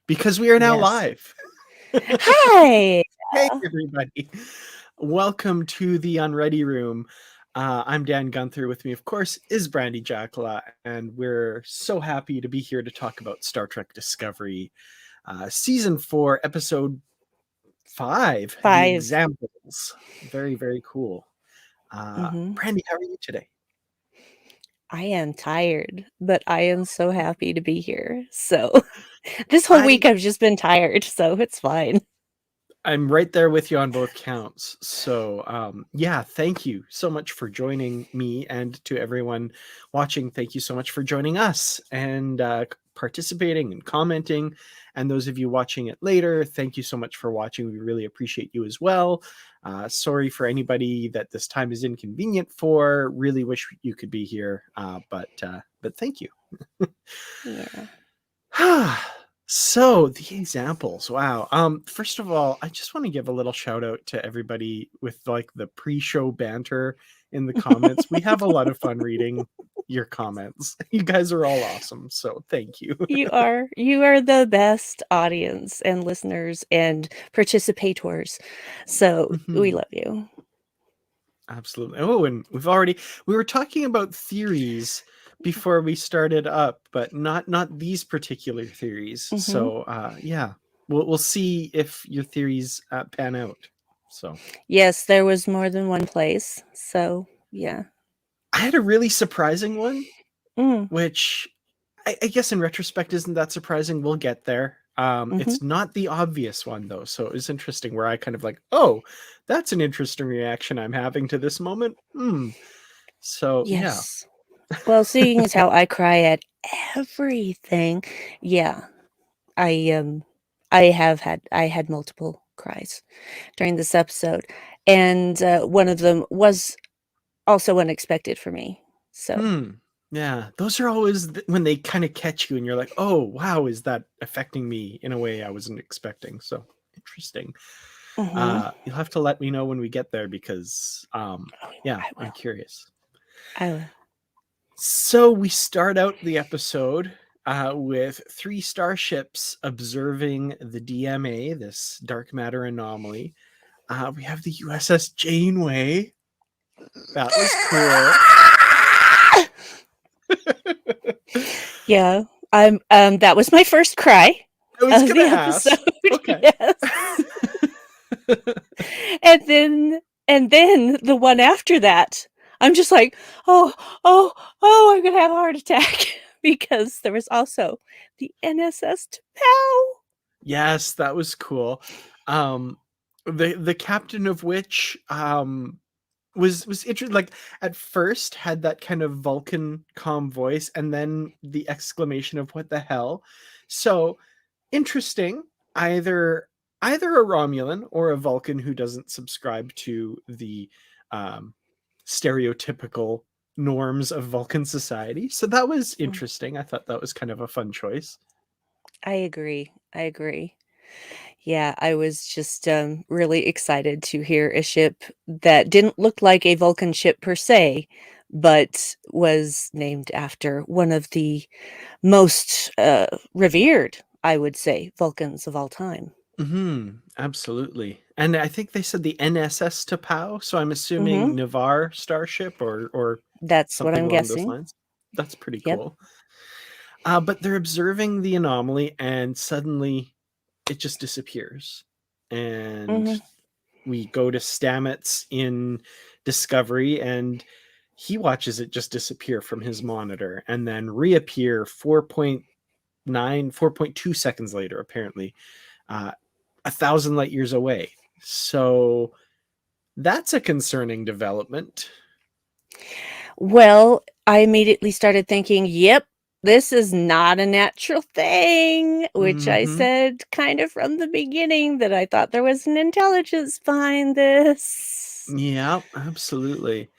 because we are now Yes. live. Hi. Hey, everybody. Welcome to the Unready room. I'm Dan Gunther. With me, of course, is Brandi Jackola, and we're so happy to be here to talk about Star Trek Discovery, Season 4, Episode 5, The 5. Examples. Very, very cool. Mhm. Brandi, how are you today? I am tired, but I am so happy to be here. So, this whole week I I've just been tired, so it's fine. I'm right there with you on both counts. So, yeah, thank you so much for joining me, and to everyone watching, thank you so much for joining us and participating and commenting. And those of you watching it later, thank you so much for watching. We really appreciate you as well. Sorry for anybody that this time is inconvenient for. Really wish you could be here, but thank you. Yeah. So the examples, wow. First of all, I just want to give a little shout out to everybody with like the pre-show banter in the comments. We have a lot of fun reading your comments. You guys are all awesome, so thank you. You are the best audience and listeners and participators. So, we Mhm. love you. Absolutely. Oh, and we were talking about theories before we started up, but not these particular theories. Mhm. So yeah, we'll see if your theories pan out. So Yes, there was more than one place. So, yeah. I had a really surprising one, Mm. which I guess in retrospect isn't that surprising. We'll get there. Mhm. It's not the obvious one though, so it was interesting where I kind of like, oh, that's an interesting reaction I'm having to this moment. So yeah. Yes. Well, seeing as how I cry at everything, yeah, I um I had multiple cries during this episode, and one of them was also unexpected for me. So, Hmm. Yeah, those are always when they kind of catch you, and you're like, "Oh, wow, is that affecting me in a way I wasn't expecting?" So interesting. mhm. You'll have to let me know when we get there because, yeah, I I'm will. curious. I will. So we start out the episode with three starships observing the DMA, this dark matter anomaly. We have the USS Janeway. That was cool. Yeah, that was my first cry I was of gonna the episode. ask. Okay. Yes. And then the one after that, I'm just like, "Oh, oh, oh, I'm gonna have a heart attack," because there was also the NSS T'Pau. Yes, that was cool. Um, the captain of which was interesting. Like at first had that kind of Vulcan calm voice, and then the exclamation of "What the hell?" So interesting. Either either a Romulan or a Vulcan who doesn't subscribe to the um, stereotypical norms of Vulcan society. So that was Mm, interesting. I thought that was kind of a fun choice. I agree, I agree. Yeah, I was just, really excited to hear a ship that didn't look like a Vulcan ship per se, but was named after one of the most, revered, I would say, Vulcans of all time. Absolutely. And I think they said the NSS T'Pau, so I'm Mhm. assuming Navarre starship or That's what something I'm along those guessing. lines. That's pretty Yep. cool. But they're observing the anomaly, and suddenly it just disappears. And Mhm. we go to Stamets in Discovery, and he watches it just disappear from his monitor and then reappear 4.2 seconds later, apparently, 1,000 light years away. So that's a concerning development. Well, I immediately started thinking, "Yep, this is not a natural thing," which I Mm-hmm. said kind of from the beginning that I thought there was an intelligence behind this. Yeah, absolutely.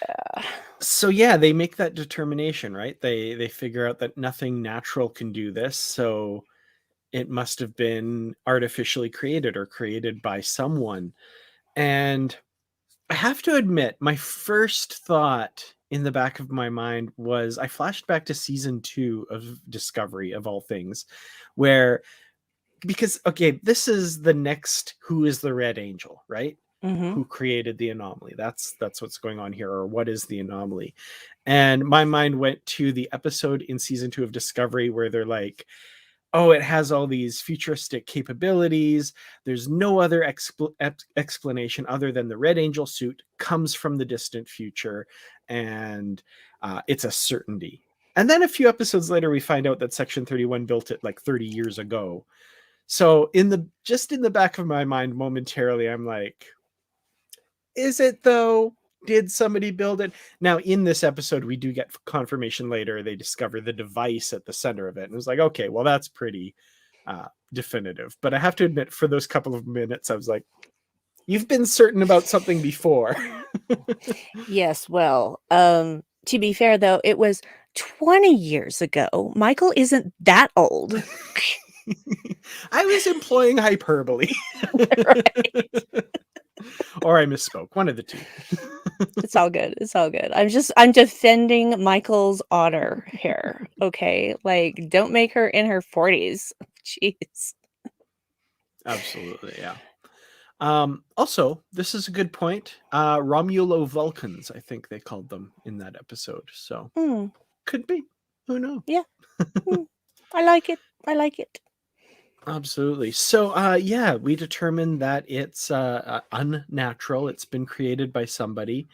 Uh, So yeah, they make that determination, right? They figure out that nothing natural can do this, so it must have been artificially created or created by someone. And I have to admit, my first thought in the back of my mind was I flashed back to season 2 of Discovery, of all things, where because okay, this is the next who is the Red Angel, right? Mhm. Who created the anomaly? That's what's going on here, or what is the anomaly? And my mind went to the episode in season 2 of Discovery where they're like, oh, it has all these futuristic capabilities. There's no other explanation other than the Red Angel suit comes from the distant future, and it's a certainty. And then a few episodes later, we find out that Section 31 built it like 30 years ago. So in the back of my mind, momentarily, I'm like, is it though? Did somebody build it? Now, in this episode, we do get confirmation later. They discover the device at the center of it. And it was like, okay, well, that's pretty definitive. But I have to admit, for those couple of minutes, I was like, you've been certain about something before. Yes, well, to be fair, though, it was 20 years ago. Michael isn't that old. I was employing hyperbole. Right. Or I misspoke. One of the two. It's all good, it's all good. I'm defending Michael's honor here, okay? Like, don't make her in her 40s. Jeez. Absolutely, yeah. Also, this is a good point. Romulo Vulcans, I think they called them in that episode. So Mm, could be. Who knows? yeah, mm, I like it, I like it. Absolutely. So yeah, we determined that it's unnatural. It's been created by somebody,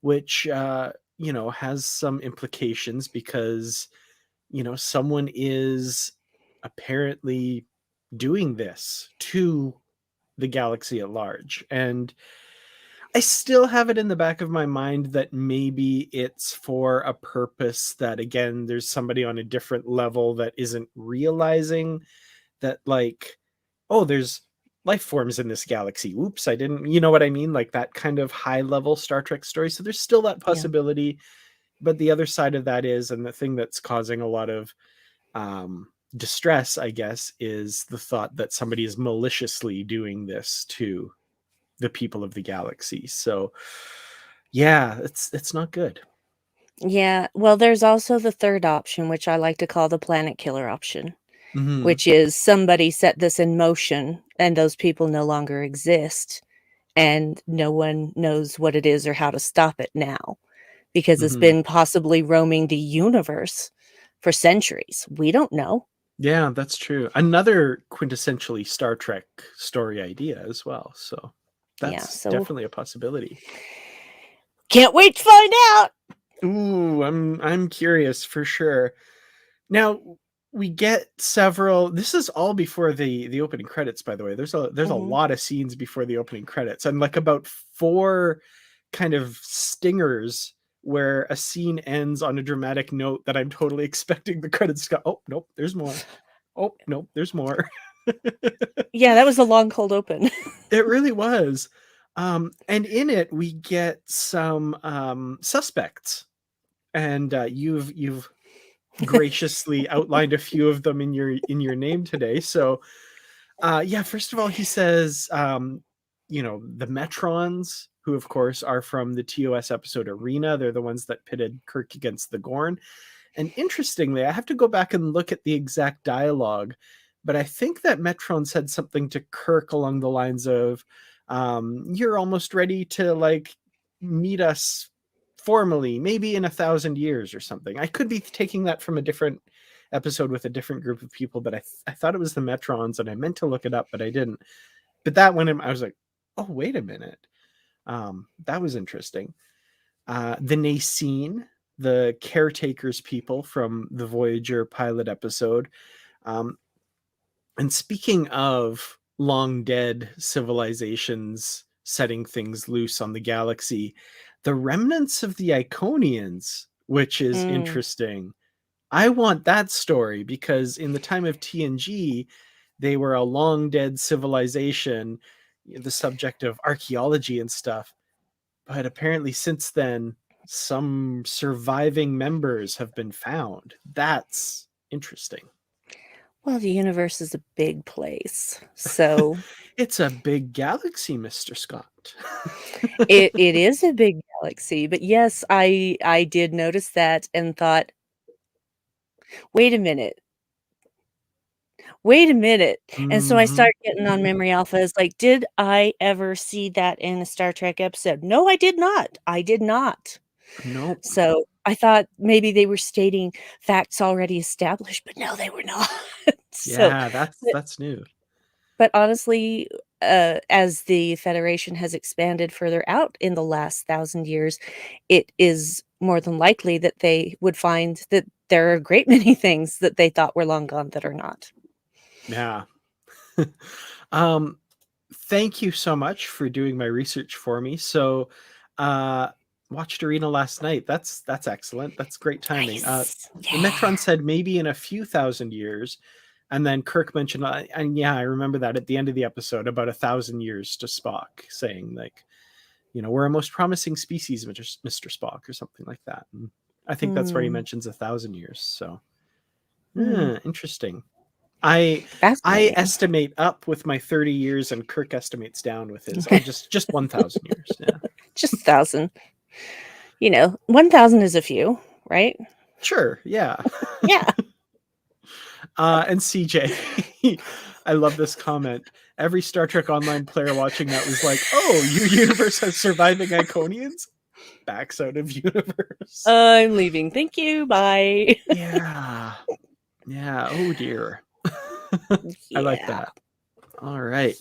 which has some implications because someone is apparently doing this to the galaxy at large. And I still have it in the back of my mind that maybe it's for a purpose that, again, there's somebody on a different level that isn't realizing that, like, oh, there's life forms in this galaxy. Oops, I didn't, you know what I mean? Like that kind of high level Star Trek story. So there's still that Yeah. possibility. But the other side of that is, and the thing that's causing a lot of distress, I guess, is the thought that somebody is maliciously doing this to the people of the galaxy. So yeah, it's not good. Yeah, well, there's also the third option, which I like to call the planet killer option, Hmm. which is somebody set this in motion and those people no longer exist, and no one knows what it is or how to stop it now because it's Hmm. been possibly roaming the universe for centuries. We don't know. Yeah, that's true. Another quintessentially Star Trek story idea as well. So Yeah, that's so definitely a possibility. can't wait to find out. Ooh, I'm curious for sure. Now we get several. This is all before the opening credits, by the way. There's a Mhm. lot of scenes before the opening credits, and like about four kind of stingers where a scene ends on a dramatic note that I'm totally expecting the credits to go. Oh nope, there's more. Oh nope, there's more. Yeah, that was a long cold open. It really was. And in it we get some suspects, and you've graciously outlined a few of them in your name today. So yeah, first of all, he says the Metrons, who of course are from the TOS episode Arena. They're the ones that pitted Kirk against the Gorn. And interestingly, I have to go back and look at the exact dialogue, but I think that Metron said something to Kirk along the lines of, "You're almost ready to like meet us formally, maybe in 1,000 years or something." I could be taking that from a different episode with a different group of people, but I thought it was the Metrons, and I meant to look it up, but I didn't. But that went in, I was like, oh, wait a minute. That was interesting. The Nacine, the caretakers people from the Voyager pilot episode. Um, and speaking of long dead civilizations setting things loose on the galaxy, the remnants of the Iconians, which is Mm. interesting. I want that story because in the time of TNG, they were a long dead civilization, the subject of archaeology and stuff. But apparently, since then, some surviving members have been found. That's interesting. Well, the universe is a big place, so It's a big galaxy, Mr. Scott. it is a big galaxy, but yes, I did notice that and thought, "Wait a minute. wait a minute. And so I Mhm. start getting on Memory Alpha. It's like, did I ever see that in a Star Trek episode? No, I did not. I did not. Nope. So I thought maybe they were stating facts already established, but no, they were not. So, Yeah, but that's new. but honestly, as the Federation has expanded further out in the last 1,000 years, it is more than likely that they would find that there are a great many things that they thought were long gone that are not. Yeah. Um, thank you so much for doing my research for me. So, uh, watched Arena last night. That's excellent. That's great timing. Nice. The Yeah. Metron said maybe in a few thousand years, and then Kirk mentioned, and yeah, I remember that at the end of the episode about 1,000 years to Spock, saying like, we're a most promising species, Mister Spock, or something like that. And I think that's where he Mm, mentions 1,000 years. So, mm. interesting. I Fascinating. estimate up with my 30 years, and Kirk estimates down with his, just 1,000 years. Yeah, Just 1,000. 1,000 is a few, right? sure. Yeah. Yeah. And CJ, I love this comment. Every Star Trek Online player watching that was like, "Oh, your universe has surviving Iconians." Backs out of universe. I'm leaving. Thank you. Bye. Yeah. Yeah. Oh dear. I like Yeah. that. All right.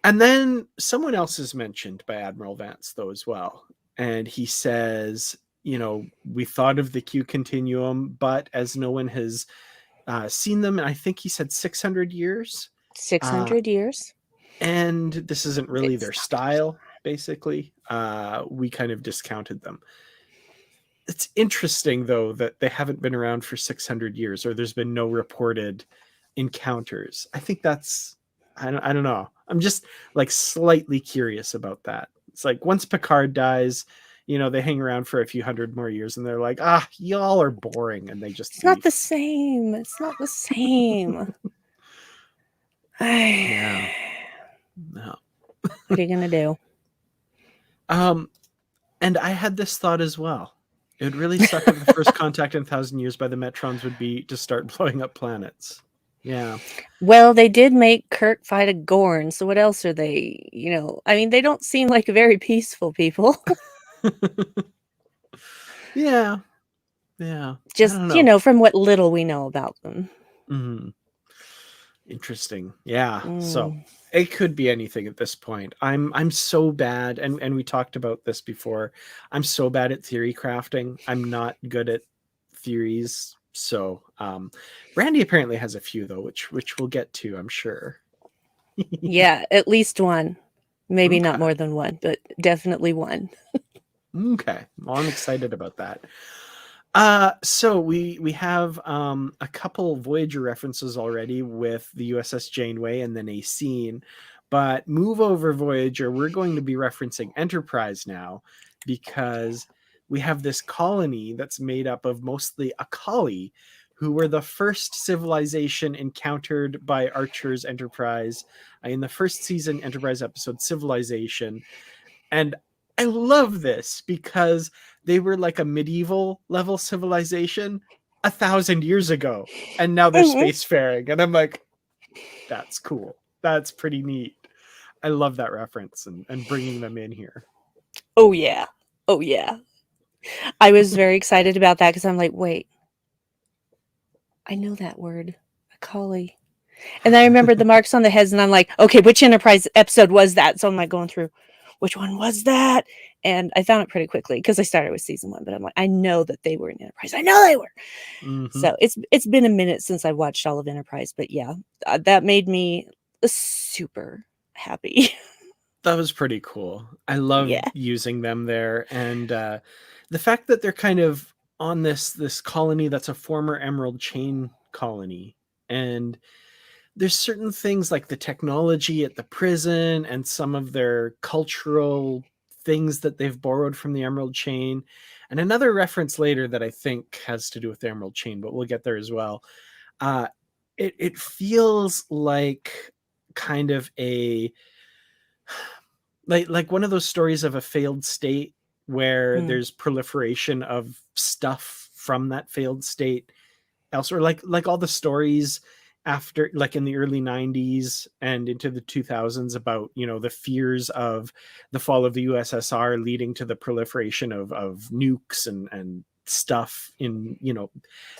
And then someone else is mentioned by Admiral Vance, though, as well. And he says, we thought of the Q continuum, but as no one has seen them, and I think he said 600 years. Uh, 600 years. and this isn't really It's their not their style. style, basically. We kind of discounted them. It's interesting, though, that they haven't been around for 600 years, or there's been no reported encounters. I think that's, I don't know. I'm just like slightly curious about that. It's like once Picard dies, they hang around for a few hundred more years and they're like, y'all are boring. And they just It's not the leave. same. It's not the same. Yeah. No. What are you gonna do? Um, and I had this thought as well. It would really suck if the first contact in 1,000 years by the Metrons would be to start blowing up planets. Yeah. Well, they did make Kirk fight a Gorn, so what else are they, I mean, they don't seem like very peaceful people. Yeah. Yeah. I Just, don't know. from what little we know about them. Mhm. Interesting. Yeah. So Mm. it could be anything at this point. I'm so bad, and we talked about this before. I'm so bad at theory crafting. I'm not good at theories. So Brandi apparently has a few though, which we'll get to, I'm sure. Yeah, at least one. Maybe not Okay. more than one, but definitely one. Okay. Well, I'm excited about that. So we have a couple Voyager references already with the USS Janeway and then a scene, but move over Voyager, we're going to be referencing Enterprise now because we have this colony that's made up of mostly Akali, who were the first civilization encountered by Archer's Enterprise in the first season Enterprise episode Civilization. And I love this because they were like a medieval level civilization 1,000 years ago, and now they're Mhm. spacefaring. And I'm like, that's cool. That's pretty neat. I love that reference and bringing them in here. Oh, yeah. Oh, yeah. I was very excited about that because I'm like, wait, I know that word. Macaulay. And then I remembered the marks on the heads, and I'm like, okay, which Enterprise episode was that? So I'm like going through, which one was that? And I found it pretty quickly because I started with season one, but I'm like, I know that they were in Enterprise. I know they were. Hmm. So it's been a minute since I watched all of Enterprise, but yeah, that made me super happy. That was pretty cool. I love Yeah. using them there, and the fact that they're kind of on this colony that's a former Emerald Chain colony, and there's certain things like the technology at the prison and some of their cultural things that they've borrowed from the Emerald Chain. And another reference later that I think has to do with the Emerald Chain, but we'll get there as well. Uh, it feels like kind of a like one of those stories of a failed state where Mm. there's proliferation of stuff from that failed state elsewhere, like all the stories after, like in the early 90s and into the 2000s, about, you know, the fears of the fall of the USSR leading to the proliferation of nukes and stuff in, you know,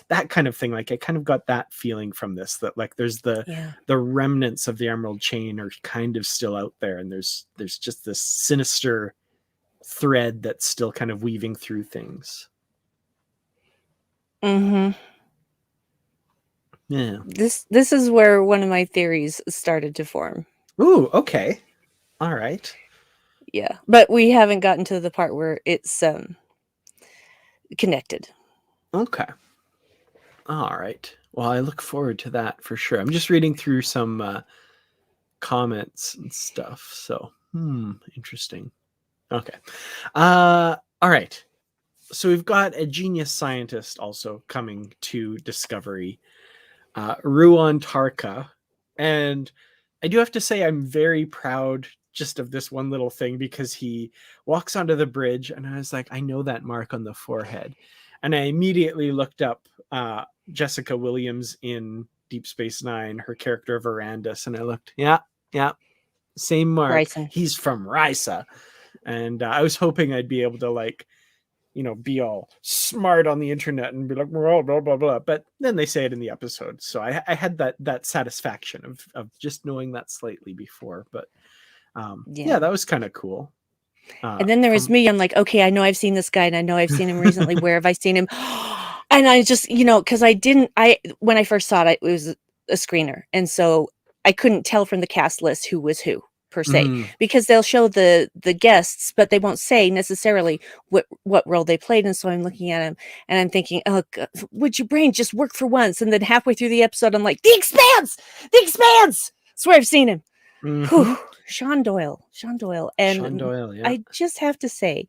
that kind of thing. Like I kind of got that feeling from this, that like there's Yeah. the remnants of the Emerald Chain are kind of still out there, and there's just this sinister thread that's still kind of weaving through things. Mhm. Yeah. This is where one of my theories started to form. Ooh, okay. All right. Yeah, but we haven't gotten to the part where it's connected. Okay. All right. Well, I look forward to that for sure. I'm just reading through some comments and stuff. So, interesting. Okay. All right. So we've got a genius scientist also coming to Discovery, Ruon Tarka. And I do have to say, I'm very proud just of this one little thing, because he walks onto the bridge and I was like, I know that mark on the forehead. And I immediately looked up Jessica Williams in Deep Space Nine, her character Verandis, and I looked, yeah, same mark. Bryson. He's from Risa. And I was hoping I'd be able to, like, you know, be all smart on the internet and be like, blah, blah, blah, blah. But then they say it in the episode. So I had that satisfaction of just knowing that slightly before. But yeah, Yeah. that was kind of cool. And then there was From me. I'm like, okay, I know I've seen this guy, and I know I've seen him recently. Where have I seen him? And I just, you know, because when I first saw it, it was a screener, and so I couldn't tell from the cast list who was who per se, Mhm. because they'll show the guests, but they won't say necessarily what role they played. And so I'm looking at him, and I'm thinking, oh, God, would your brain just work for once? And then halfway through the episode, I'm like, The Expanse, The Expanse. Swear I've seen him. Whew. Mhm. Sean Doyle, Sean Doyle, Sean and Doyle, yeah. I just have to say,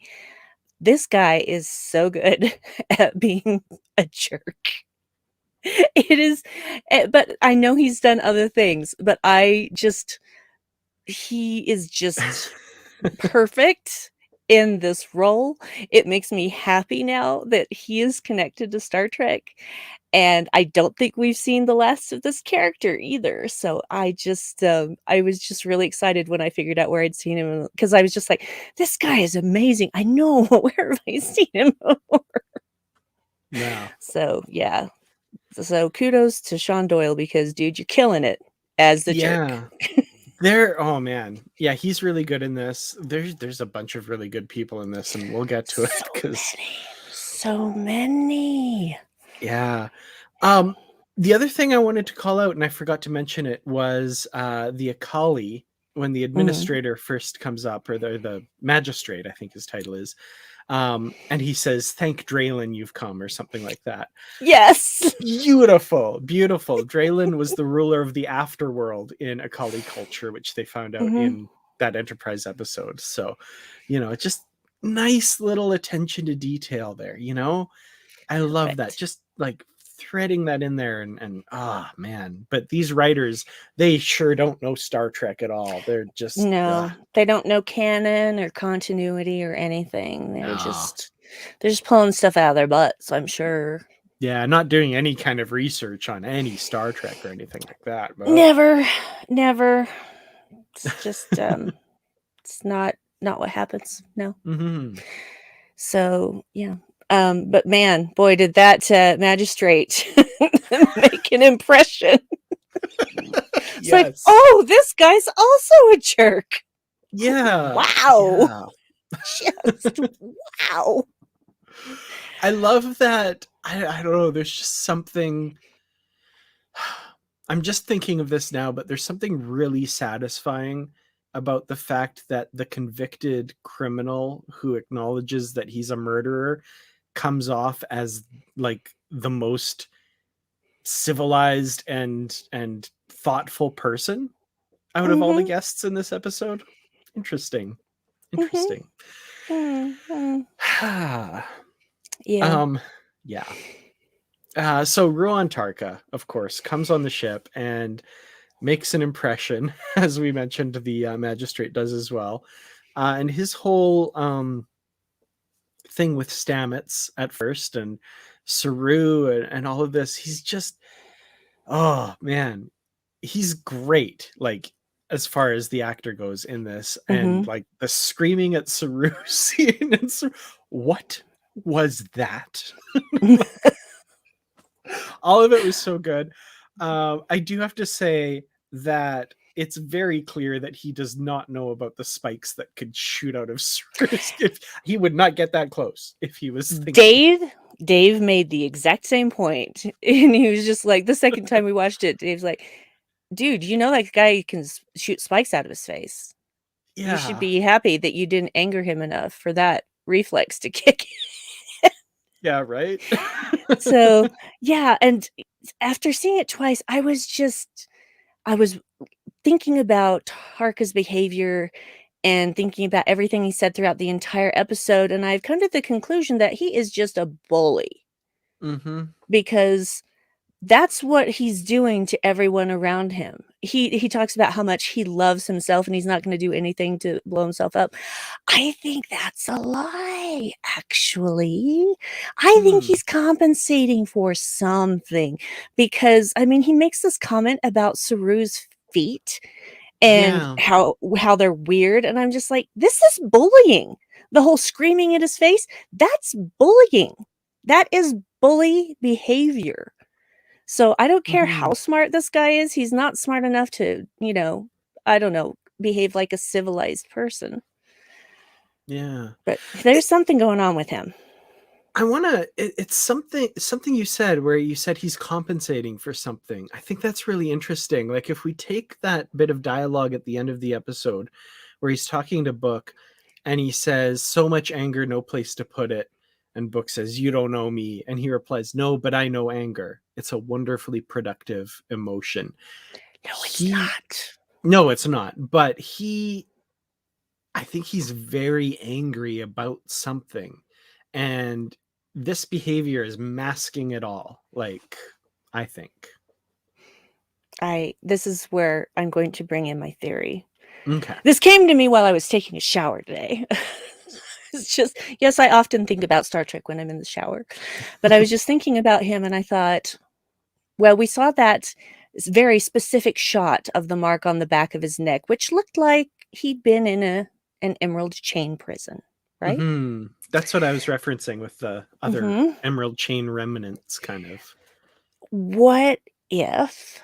this guy is so good at being a jerk. It is, but I know he's done other things, but he is just perfect in this role. It makes me happy now that he is connected to Star Trek. And I don't think we've seen the last of this character either. So I was just really excited when I figured out where I'd seen him, because I was just like, this guy is amazing. I know, where have I seen him before? No. So yeah. So kudos to Sean Doyle, because dude, you're killing it as the jerk. Yeah. Oh man. Yeah, he's really good in this. There's a bunch of really good people in this, and we'll get to it So because many. So many. yeah. The other thing I wanted to call out, and I forgot to mention it, was the Akali, when the Mhm. administrator first comes up, or the magistrate, I think his title is, and he says, "Thank Draylin you've come," or something like that. Yes. Beautiful, beautiful. Draylin was the ruler of the afterworld in Akali culture, which they found out Mhm. in that Enterprise episode. So, you know, it's just nice little attention to detail there, you know? I love that. Perfect. Just like threading that in there, and man. But these writers, they sure don't know Star Trek at all. They're just No, they don't know canon or continuity or anything. no. They're just pulling stuff out of their butts, I'm sure. Yeah, not doing any kind of research on any Star Trek or anything like that. But Never, never. It's just it's not what happens. No. Mhm. So, yeah. But man, boy, did that magistrate make an impression. It's like, Yes. oh, this guy's also a jerk. Yeah. Wow. Yeah. Just wow. I love that. I don't know. There's just something. I'm just thinking of this now, but there's something really satisfying about the fact that the convicted criminal who acknowledges that he's a murderer comes off as like the most civilized and thoughtful person out of all the Mhm. guests in this episode. Interesting. Mhm. Interesting. Mhm. Yeah. um yeah. So Ruan Tarka, of course, comes on the ship and makes an impression, as we mentioned, the magistrate does as well. And his whole thing with Stamets at first, and Saru, and all of this, he's just, Oh man, he's great. Like as far as the actor goes in this, and Mhm. like the screaming at Saru scene, and what was that? All of it was so good. I do have to say that it's very clear that he does not know about the spikes that could shoot out of Saru's. If he would not get that close if he was thinking. Dave Dave made the exact same point, and he was just like the second time we watched it, Dave's like, "Dude, you know that guy can shoot spikes out of his face. You should Yeah, be happy that you didn't anger him enough for that reflex to kick." yeah, right. So, yeah, and after seeing it twice, I was thinking about Harka's behavior and thinking about everything he said throughout the entire episode, and I've come to the conclusion that he is just a bully Mm-hmm. because that's what he's doing to everyone around him. He talks about how much he loves himself and he's not gonna do anything to blow himself up. I think that's a lie, actually. I think Hmm. he's compensating for something because, I mean, he makes this comment about Saru's feet and Yeah. how they're weird, and I'm just like, "This is bullying." The whole screaming at his face, that's bullying. That is bully behavior. So, I don't care Mm-hmm. how smart this guy is, he's not smart enough to, I don't know, behave like a civilized person. Yeah. But there's something going on with him. I wanna it's something you said where you said he's compensating for something. I think that's really interesting. Like, if we take that bit of dialogue at the end of the episode where he's talking to Book and he says, "So much anger, no place to put it." And Book says, "You don't know me." And he replies, "No, but I know anger. It's a wonderfully productive emotion." No, it's He not. No, it's not, but I think he's very angry about something. And this behavior is masking it all. Like, I think. I This is where I'm going to bring in my theory. Okay. This came to me while I was taking a shower today. It's just yes, I often think about Star Trek when I'm in the shower, but I was just thinking about him and I thought, well, we saw that very specific shot of the mark on the back of his neck, which looked like he'd been in an emerald chain prison, right? That's what I was referencing with the other Mhm. emerald chain remnants, kind of. What if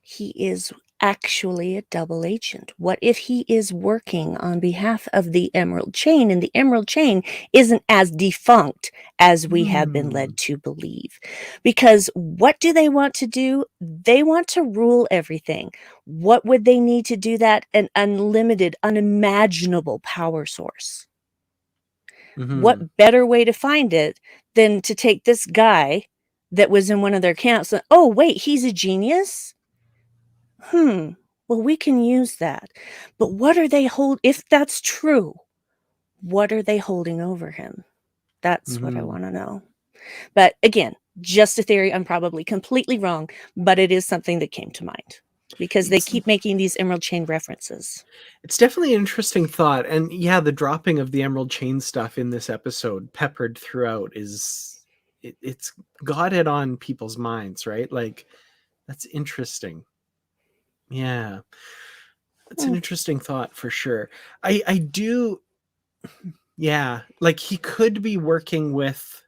he is actually a double agent? What if he is working on behalf of the Emerald Chain and the Emerald Chain isn't as defunct as we have been Hmm. led to believe? Because what do they want to do? They want to rule everything. What would they need to do that? An unlimited, unimaginable power source. Hmm. What better way to find it than to take this guy that was in one of their camps and, oh, wait, he's a genius? Hmm. Well, we can use that. But what are they if that's true, what are they holding over him? That's what I Hmm. want to know. But again, just a theory. I'm probably completely wrong, but it is something that came to mind because they It's keep making these Emerald Chain references. it's definitely an interesting thought. And yeah, the dropping of the emerald chain stuff in this episode, peppered throughout, it's got it on people's minds, right? Like, that's interesting. Yeah. It's an Hmm. interesting thought for sure. I do, yeah, like he could be working with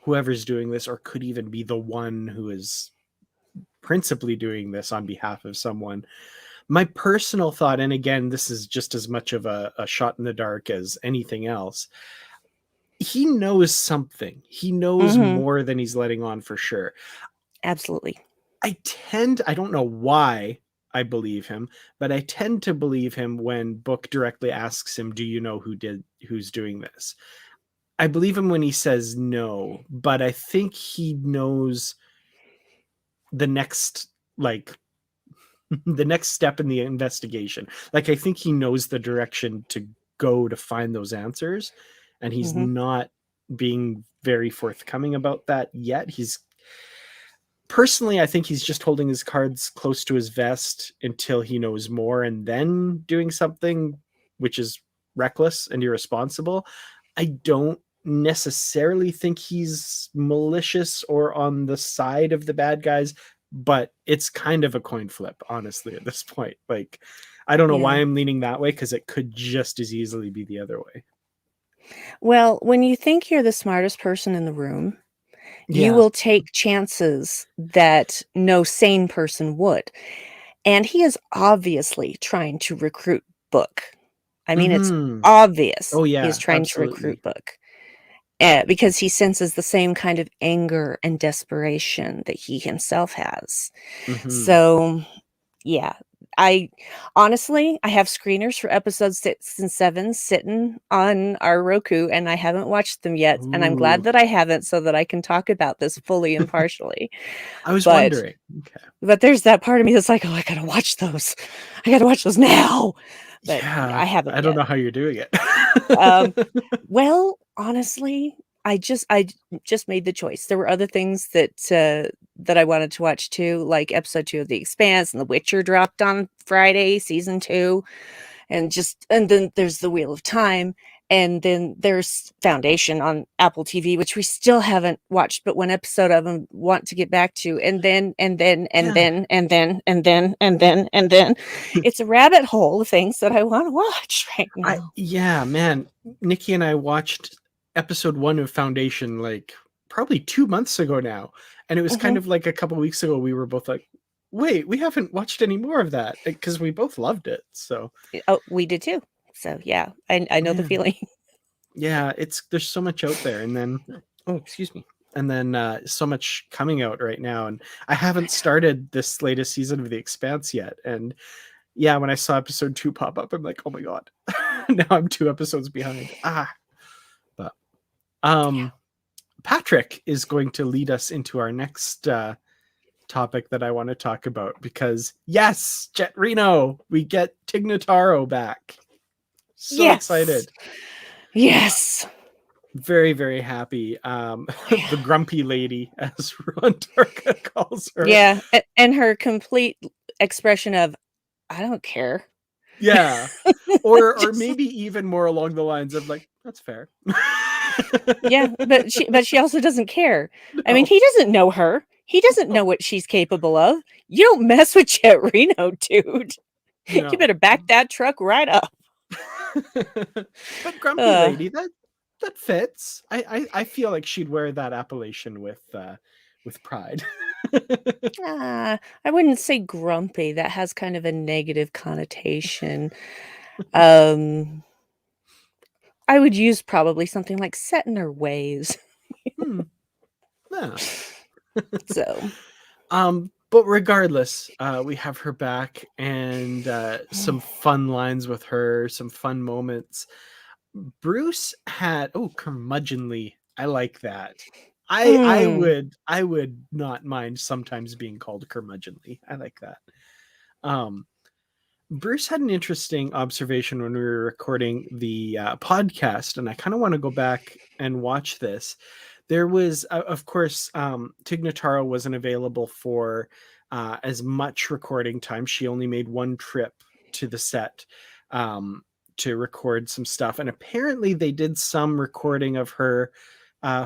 whoever's doing this, or could even be the one who is principally doing this on behalf of someone. My personal thought, and again, this is just as much of a shot in the dark as anything else, he knows something. He knows Mhm. more than he's letting on for sure. Absolutely. I don't know why I believe him, but I tend to believe him when Book directly asks him, "Do you know who's doing this?" I believe him when he says no, but I think he knows the next, like, the next step in the investigation. Like, I think he knows the direction to go to find those answers, and he's Mhm. not being very forthcoming about that yet. He's Personally, I think he's just holding his cards close to his vest until he knows more, and then doing something which is reckless and irresponsible. I don't necessarily think he's malicious or on the side of the bad guys, but it's kind of a coin flip, honestly, at this point. Like, I don't know why Yeah. I'm leaning that way, because it could just as easily be the other way. Well, when you think you're the smartest person in the room, you Yeah. will take chances that no sane person would. And he is obviously trying to recruit Book. I mean, it's Hmm. obvious Oh he is yeah, trying to recruit absolutely. Book, because he senses the same kind of anger and desperation that he himself has. Hmm. So, yeah, I honestly, I have screeners for episodes 6 and 7 sitting on our Roku, and I haven't watched them yet, and I'm glad Ooh. that I haven't so that I can talk about this fully impartially. I was But wondering. Okay. there's that part of me that's like, "Oh, I gotta watch those. I gotta watch those now." But yeah, Yeah, I haven't I don't yet. know how you're doing it. Um, well, honestly, I just made the choice. There were other things that I wanted to watch too, like episode 2 of The Expanse, and The Witcher dropped on Friday, season 2, and then there's The Wheel of Time, and then there's Foundation on Apple TV, which we still haven't watched but one episode of and want to get back to, Yeah. and then. It's a rabbit hole of things that I wanna watch right I now. yeah, man. Nikki and I watched episode 1 of Foundation like probably 2 months ago now. And it was kind Mhm. of like a couple weeks ago we were both like, "Wait, we haven't watched any more of that," because we both loved it. So, Oh, we did too. So, yeah, I know the yeah. feeling. Yeah, it's there's so much out there, and then oh, excuse me. And then so much coming out right now, and I haven't started this latest season of The Expanse yet. And yeah, when I saw episode 2 pop up, I'm like, "Oh my god." Now I'm 2 episodes behind. But Yeah. um Patrick is going to lead us into our next topic that I want to talk about, because yes, Jet Reno, we get Tignataro back. So Yes. excited. Yes. Very, very happy. Yeah. The grumpy lady, as Ron Tarka calls her. Yeah, and her complete expression of, "I don't care." Yeah. Or Just maybe even more along the lines of like, that's fair. yeah, but she also doesn't care. I mean, No. he doesn't know her. He doesn't know what she's capable of. You don't mess with Jet Reno, dude. You No. better back that truck right up. But grumpy Uh, lady, that fits. I feel like she'd wear that appellation with pride. I wouldn't say grumpy. That has kind of a negative connotation. Um, I would use probably something like set in her ways. Hmm. Yeah. So, But regardless, we have her back, and some fun lines with her, some fun moments. Bruce had curmudgeonly. I like that. mm, I would not mind sometimes being called curmudgeonly. I like that. Um, Bruce had an interesting observation when we were recording the podcast, and I kind of want to go back and watch this. There was, of course, Tig Notaro wasn't available for as much recording time. She only made one trip to the set to record some stuff, and apparently they did some recording of her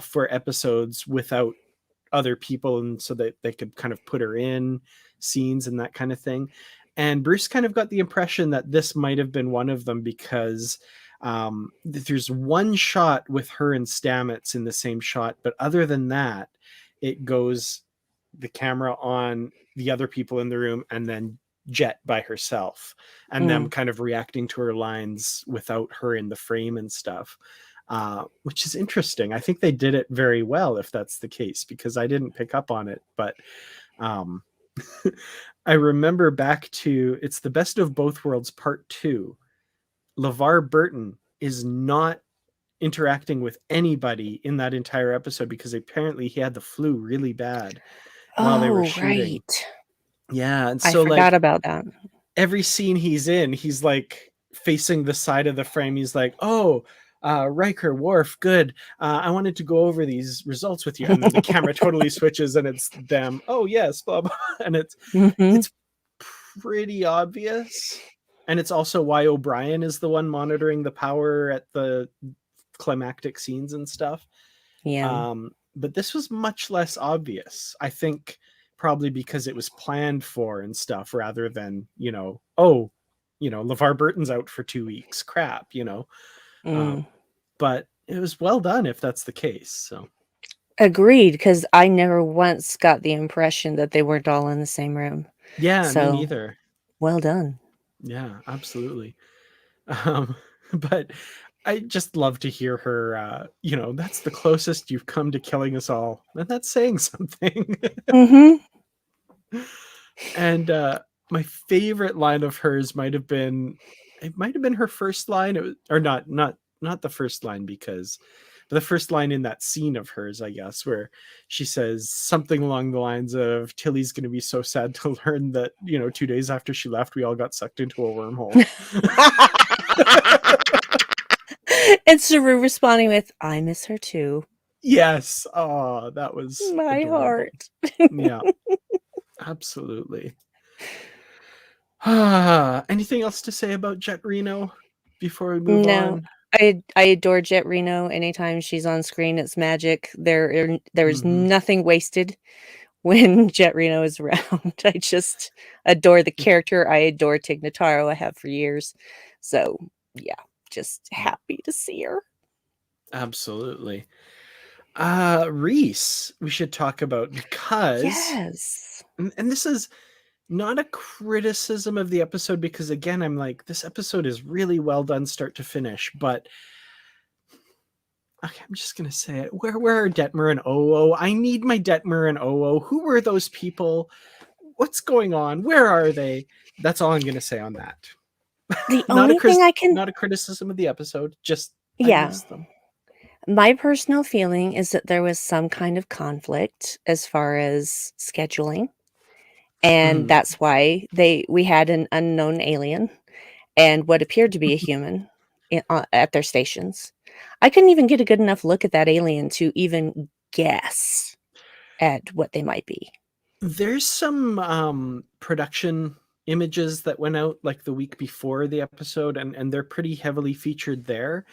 for episodes without other people, and so that they could kind of put her in scenes and that kind of thing. And Bruce kind of got the impression that this might have been one of them, because there's one shot with her and Stamets in the same shot, but other than that, it goes the camera on the other people in the room, and then Jet by herself, and them mm. kind of reacting to her lines without her in the frame and stuff. Which is interesting. I think they did it very well, if that's the case, because I didn't pick up on it. But um, I remember back to It's the Best of Both Worlds Part 2. LeVar Burton is not interacting with anybody in that entire episode, because apparently he had the flu really bad while they were Oh, shooting. right. Yeah, and I so forgot like about that. every scene he's in, he's like facing the side of the frame. He's like, "Oh, Riker, Worf, good. I wanted to go over these results with you." And then the camera totally switches, and it's them. "Oh yes, blah blah," and Mhm. it's pretty obvious. And it's also why O'Brien is the one monitoring the power at the climactic scenes and stuff. Yeah. But this was much less obvious. I think probably because it was planned for and stuff, rather than, oh, LeVar Burton's out for 2 weeks. Crap, Mm. Um, but it was well done if that's the case. So Agreed, because I never once got the impression that they weren't all in the same room. yeah, me So, neither. well done. Yeah, absolutely. Um, but I just love to hear her, that's the closest you've come to killing us all. And that's saying something. Mhm. And my favorite line of hers might have been her first line. It was, or not the first line, because the first line in that scene of hers, I guess, where she says something along the lines of, Tilly's going to be so sad to learn that, 2 days after she left, we all got sucked into a wormhole. And Saru responding with, "I miss her too. Yes. Oh, that was My adorable. heart." Yeah, absolutely. Anything else to say about Jet Reno before we move No. on? I adore Jet Reno. Anytime she's on screen, it's magic. There's Hmm. nothing wasted when Jet Reno is around. I just adore the character. I adore Tig Notaro. I have for years. So, yeah, just happy to see her. Absolutely. Reese, we should talk about, because, Yes. and this is not a criticism of the episode, because again, I'm like, this episode is really well done start to finish, but okay, I'm just gonna say it. Where are Detmer and Oo? I need my Detmer and Oo. Who were those people? What's going on? Where are they? That's all I'm gonna say on that. The not a only thing I can not a criticism of the episode. Just I yeah. miss them. My personal feeling is that there was some kind of conflict as far as scheduling, and Mhm. that's why we had an unknown alien and what appeared to be a human at their stations. I couldn't even get a good enough look at that alien to even guess at what they might be. There's some production images that went out like the week before the episode, and they're pretty heavily featured there.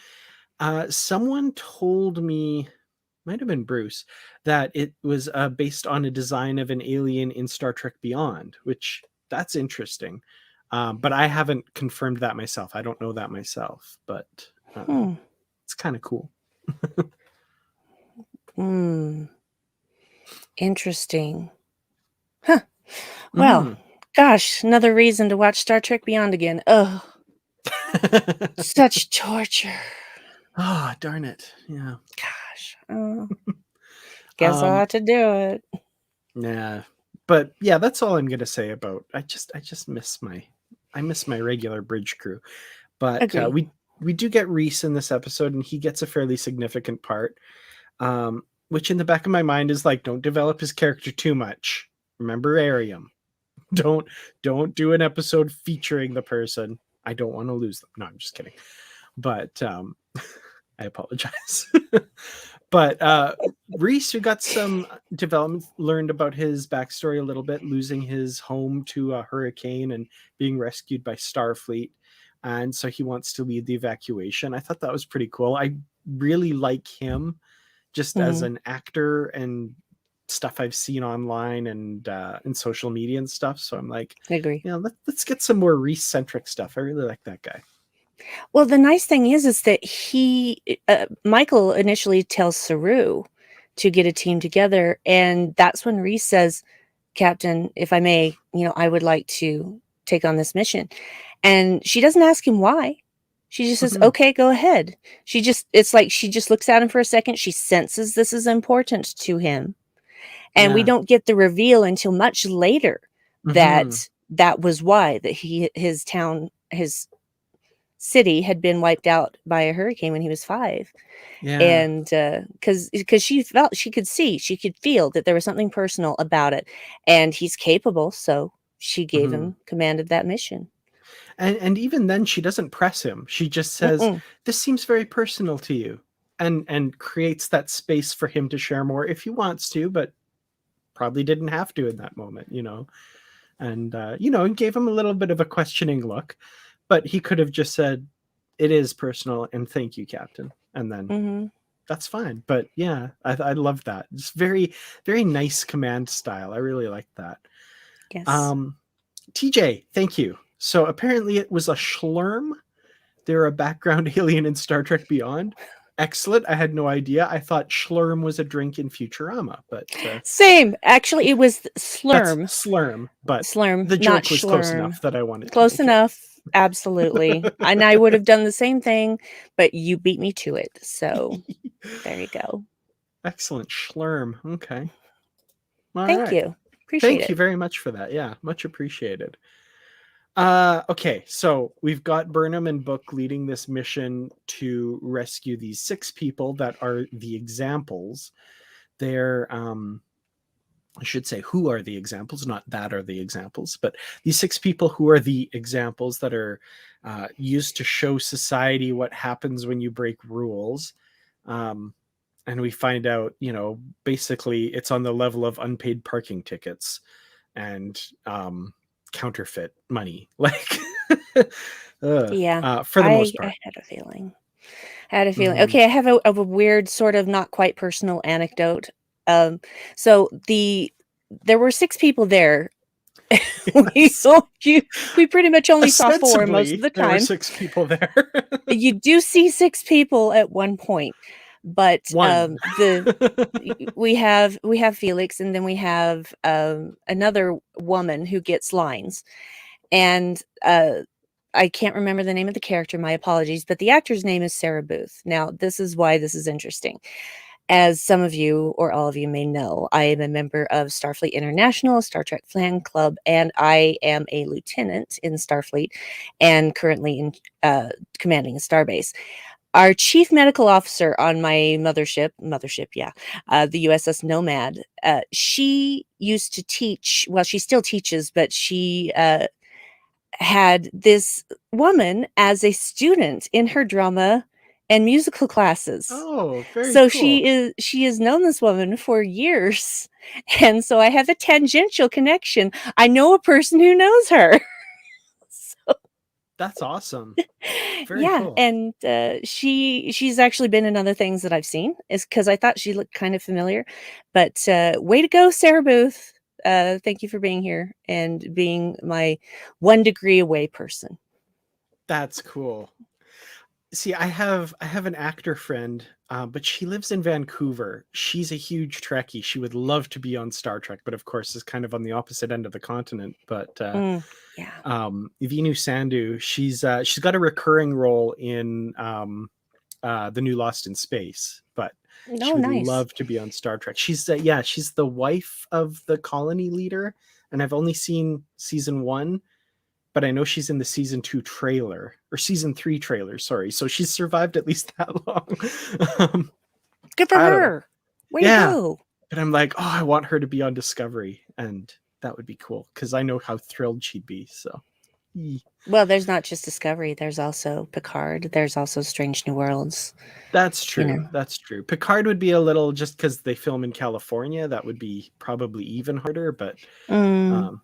Someone told me, might have been Bruce, that it was based on a design of an alien in Star Trek Beyond, which that's interesting. But I haven't confirmed that myself. I don't know that myself, but Hmm. it's kind of cool. Hmm. Interesting. Huh. Well, Mhm. gosh, another reason to watch Star Trek Beyond again. Ugh, such torture. Ah, darn it. Yeah. Gosh. Oh, guess I'll Um, have to do it. yeah. But yeah, that's all I'm gonna say about, I just miss my regular bridge crew. But Agree. we do get Reese in this episode, and he gets a fairly significant part. Which in the back of my mind is like, don't develop his character too much. Remember Arium. Don't don't do an episode featuring the person. I don't want to lose them. No, I'm just kidding. But I apologize. But Reese, who got some development, learned about his backstory a little bit, losing his home to a hurricane and being rescued by Starfleet. And so he wants to lead the evacuation. I thought that was pretty cool. I really like him just as Mhm. an actor and stuff I've seen online and social media and stuff. So I'm like, Agree. let's get some more Reese centric stuff. I really like that guy. Well, the nice thing is that Michael initially tells Saru to get a team together, and that's when Reese says, "Captain, if I may, I would like to take on this mission." And she doesn't ask him why. She just says, Hmm. "Okay, go ahead." It's like she just looks at him for a second. She senses this is important to him. And we Yeah. don't get the reveal until much later Hmm. that that was why that his town, his city had been wiped out by a hurricane when he was 5. Yeah. And, because she could see, she could feel that there was something personal about it, and he's capable, so she gave Hmm. him command of that mission. And even then, she doesn't press him. She just says, Mm-mm. "This seems very personal to you," and creates that space for him to share more if he wants to, but probably didn't have to in that moment. And gave him a little bit of a questioning look, but he could have just said, "It is personal, and thank you, Captain," and then Mhm. that's fine. But yeah, I love that. It's very, very nice command style. I really like that. Yes. TJ, thank you. So apparently it was a schlurm. They're a background alien in Star Trek Beyond. Excellent. I had no idea. I thought schlurm was a drink in Futurama, but Same. Actually, it was that's slurm. slurm. But Slurm, the not joke was close schlurm. enough that I wanted to Close make it. enough. Absolutely. And I would have done the same thing, but you beat me to it. So there you go. Excellent. Schlurm. Okay. All Thank right. you. Appreciate Thank you it. very much for that. Yeah, much appreciated. Okay, so we've got Burnham and Book leading this mission to rescue these 6 people that are the examples. They're I should say who are the examples, not that are the examples, but these 6 people who are the examples that are used to show society what happens when you break rules. And we find out, basically it's on the level of unpaid parking tickets and counterfeit money, like Yeah. for the most I part. had a feeling. I had a feeling. Mhm. Okay, I have a weird, sort of not quite personal anecdote. Um, so there were 6 people there. We Yes. we pretty much only saw 4 most of Ostensibly, the there were time. 6 people there. You do see 6 people at one point, but, One. we have Felix, and then we have, another woman who gets lines, and, I can't remember the name of the character, my apologies, but the actor's name is Sarah Booth. Now, this is why this is interesting. As some of you or all of you may know, I am a member of Starfleet International, Star Trek Fan Club, and I am a lieutenant in Starfleet and currently commanding a starbase. Our chief medical officer on my mothership, yeah, the USS Nomad, she used to teach, well, she still teaches, but she had this woman as a student in her drama and musical classes. Oh, very So cool. she has known this woman for years. And so I have a tangential connection. I know a person who knows her. So That's awesome. Very yeah, cool. and she's actually been in other things that I've seen, is because I thought she looked kind of familiar. But way to go, Sarah Booth. Thank you for being here and being my 1 degree away person. That's cool. See, I have an actor friend, but she lives in Vancouver. She's a huge Trekkie. She would love to be on Star Trek, but of course is kind of on the opposite end of the continent. But Yeah. Vinu Sandhu, she's got a recurring role in the new Lost in Space, but she Oh, would nice. love to be on Star Trek. She's the wife of the colony leader, and I've only seen season 1, but I know she's in the season 2 trailer or season 3 trailer. Sorry, so she's survived at least that long. um, Good for I don't know. her. Way to Yeah, go. but I'm like, oh, I want her to be on Discovery, and that would be cool because I know how thrilled she'd be. So, Well, there's not just Discovery, there's also Picard, there's also Strange New Worlds, that's you know. true. That's true. Picard would be a little, just because they film in California. That would be probably even harder. Mm, Um,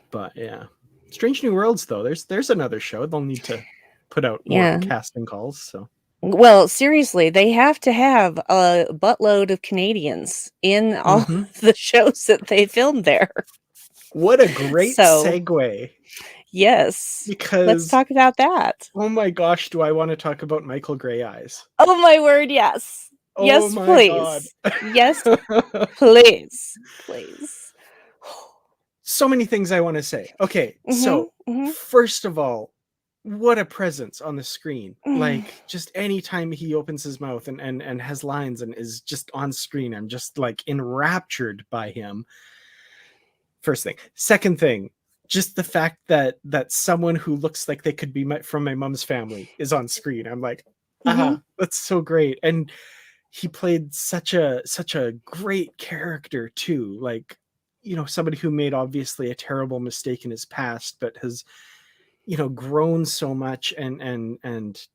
but yeah, Strange New Worlds though. There's another show. They'll need to put out more yeah. casting calls. So Well, seriously, they have to have a buttload of Canadians in all hmm the shows that they filmed there. what a great So, segue! yes, let's Because talk about that. oh my gosh, do I want to talk about Michael Grey Eyes? Oh my word, yes. Oh Yes, my god. please. Yes, please. Please. So many things I want to say. Okay, Mhm, so mhm. first of all, what a presence on the screen. Like just anytime he opens his mouth and has lines and is just on screen, I'm just like enraptured by him. First thing. Second thing, just the fact that someone who looks like they could be from my mom's family is on screen. I'm like, Mhm, that's so great. And he played such a great character too. Like, somebody who made obviously a terrible mistake in his past, but has, grown so much and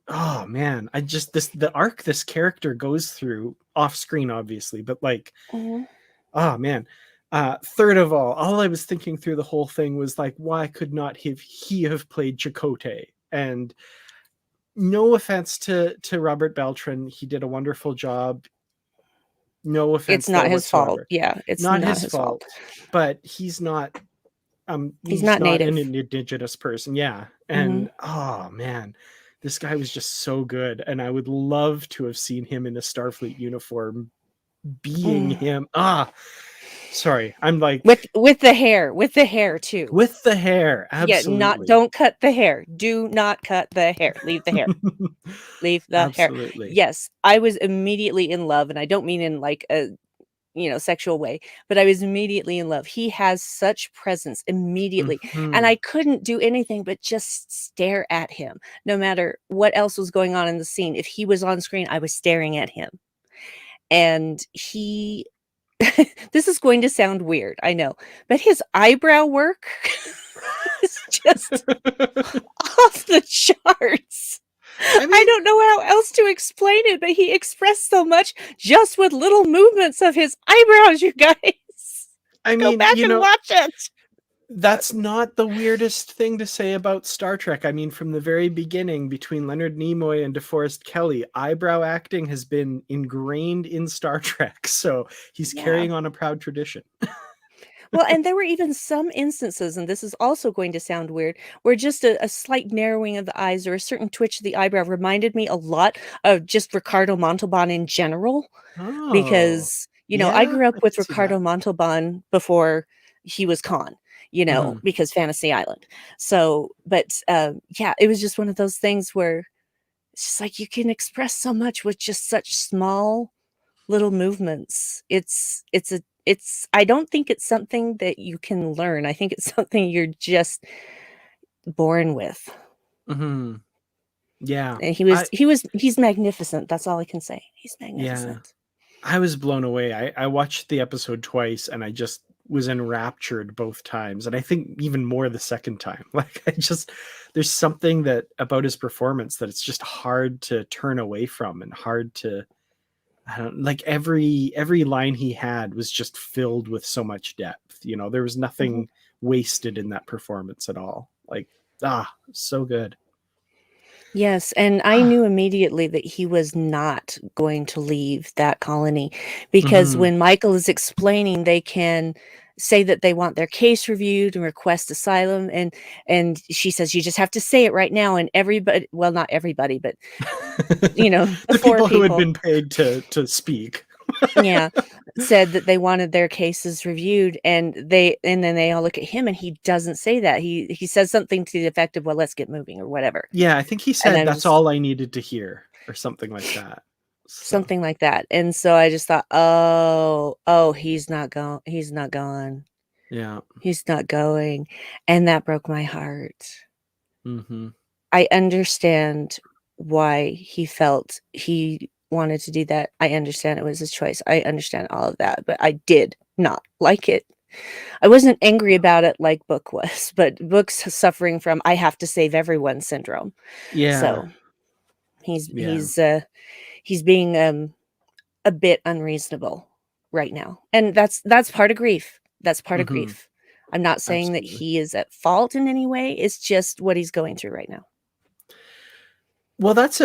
oh man, I just the arc this character goes through off screen, obviously, but like, mhm. oh man. Third of all I was thinking through the whole thing was like, why could not he have played Chakotay? And no offense to Robert Beltran, he did a wonderful job. No It's offense not there his fault. whatsoever. Yeah, it's Not not his his fault. fault, but He's he's not not an native. indigenous person. Yeah. Mhm. And oh man, this guy was just so good. And I would love to have seen him in a Starfleet uniform being Mm. him. Sorry. I'm like With the hair too. with the hair. Yeah, not Absolutely. don't cut the hair. Do not cut the hair. Leave the hair. Leave the hair. Absolutely. Yes, I was immediately in love, and I don't mean in like a, sexual way, but I was immediately in love. He has such presence immediately, and Hmm. I couldn't do anything but just stare at him, no matter what else was going on in the scene. If he was on screen, I was staring at him, and he this is going to sound weird, I know, but his eyebrow work is just off the charts. I I mean, don't know how else to explain it, but he expressed so much just with little movements of his eyebrows, you guys. I Go mean, back and watch it. that's not the weirdest thing to say about Star Trek. I mean, from the very beginning, between Leonard Nimoy and DeForest Kelley, eyebrow acting has been ingrained in Star Trek. So he's Yeah. carrying on a proud tradition. Well, and there were even some instances, and this is also going to sound weird, where just a slight narrowing of the eyes or a certain twitch of the eyebrow reminded me a lot of just Ricardo Montalban in general. Oh, Because, I yeah, grew up I with can see Ricardo that. Montalban before he was Khan, Hmm. because Fantasy Island. So, but, yeah, it was just one of those things where it's just like you can express so much with just such small little movements. It's I don't think it's something that you can learn. I think it's something you're just born with. Hmm. Yeah. And I, he's magnificent. That's all I can say. He's yeah. magnificent. I was blown away. I watched the episode twice and I just was enraptured both times. And I think even more the second time. Like there's something that about his performance that it's just hard to turn away from and hard to I don't like every line he had was just filled with so much depth. There was Mhm. nothing wasted in that performance at all. Like, so good. Yes, and I knew immediately that he was not going to leave that colony because Hmm. when Michael is explaining, they can say that they want their case reviewed and request asylum, and she says, "You just have to say it right now," and everybody, well, not everybody, but, the The 4 people who had people, been paid to speak. yeah, said that they wanted their cases reviewed, and then they all look at him, and he doesn't say that. He says something to the effect of, "Well, let's get moving," or whatever, Yeah, I think he and said I'm that's just all I needed to hear or something like that. So, something like that, and so I just thought, "Oh, he's not gone. yeah. He's not going," and that broke my heart. Mhm. I understand why he felt he wanted to do that. I understand it was his choice. I understand all of that, but I did not like it. I wasn't angry about it like Book was, but Book's suffering from "I have to save everyone" syndrome. Yeah. So, he's Yeah. he's, uh, he's being, a bit unreasonable right now, and that's part of grief. That's part of Mhm. grief. I'm not saying that Absolutely. he is at fault in any way, it's just what he's going through right now. Well, that's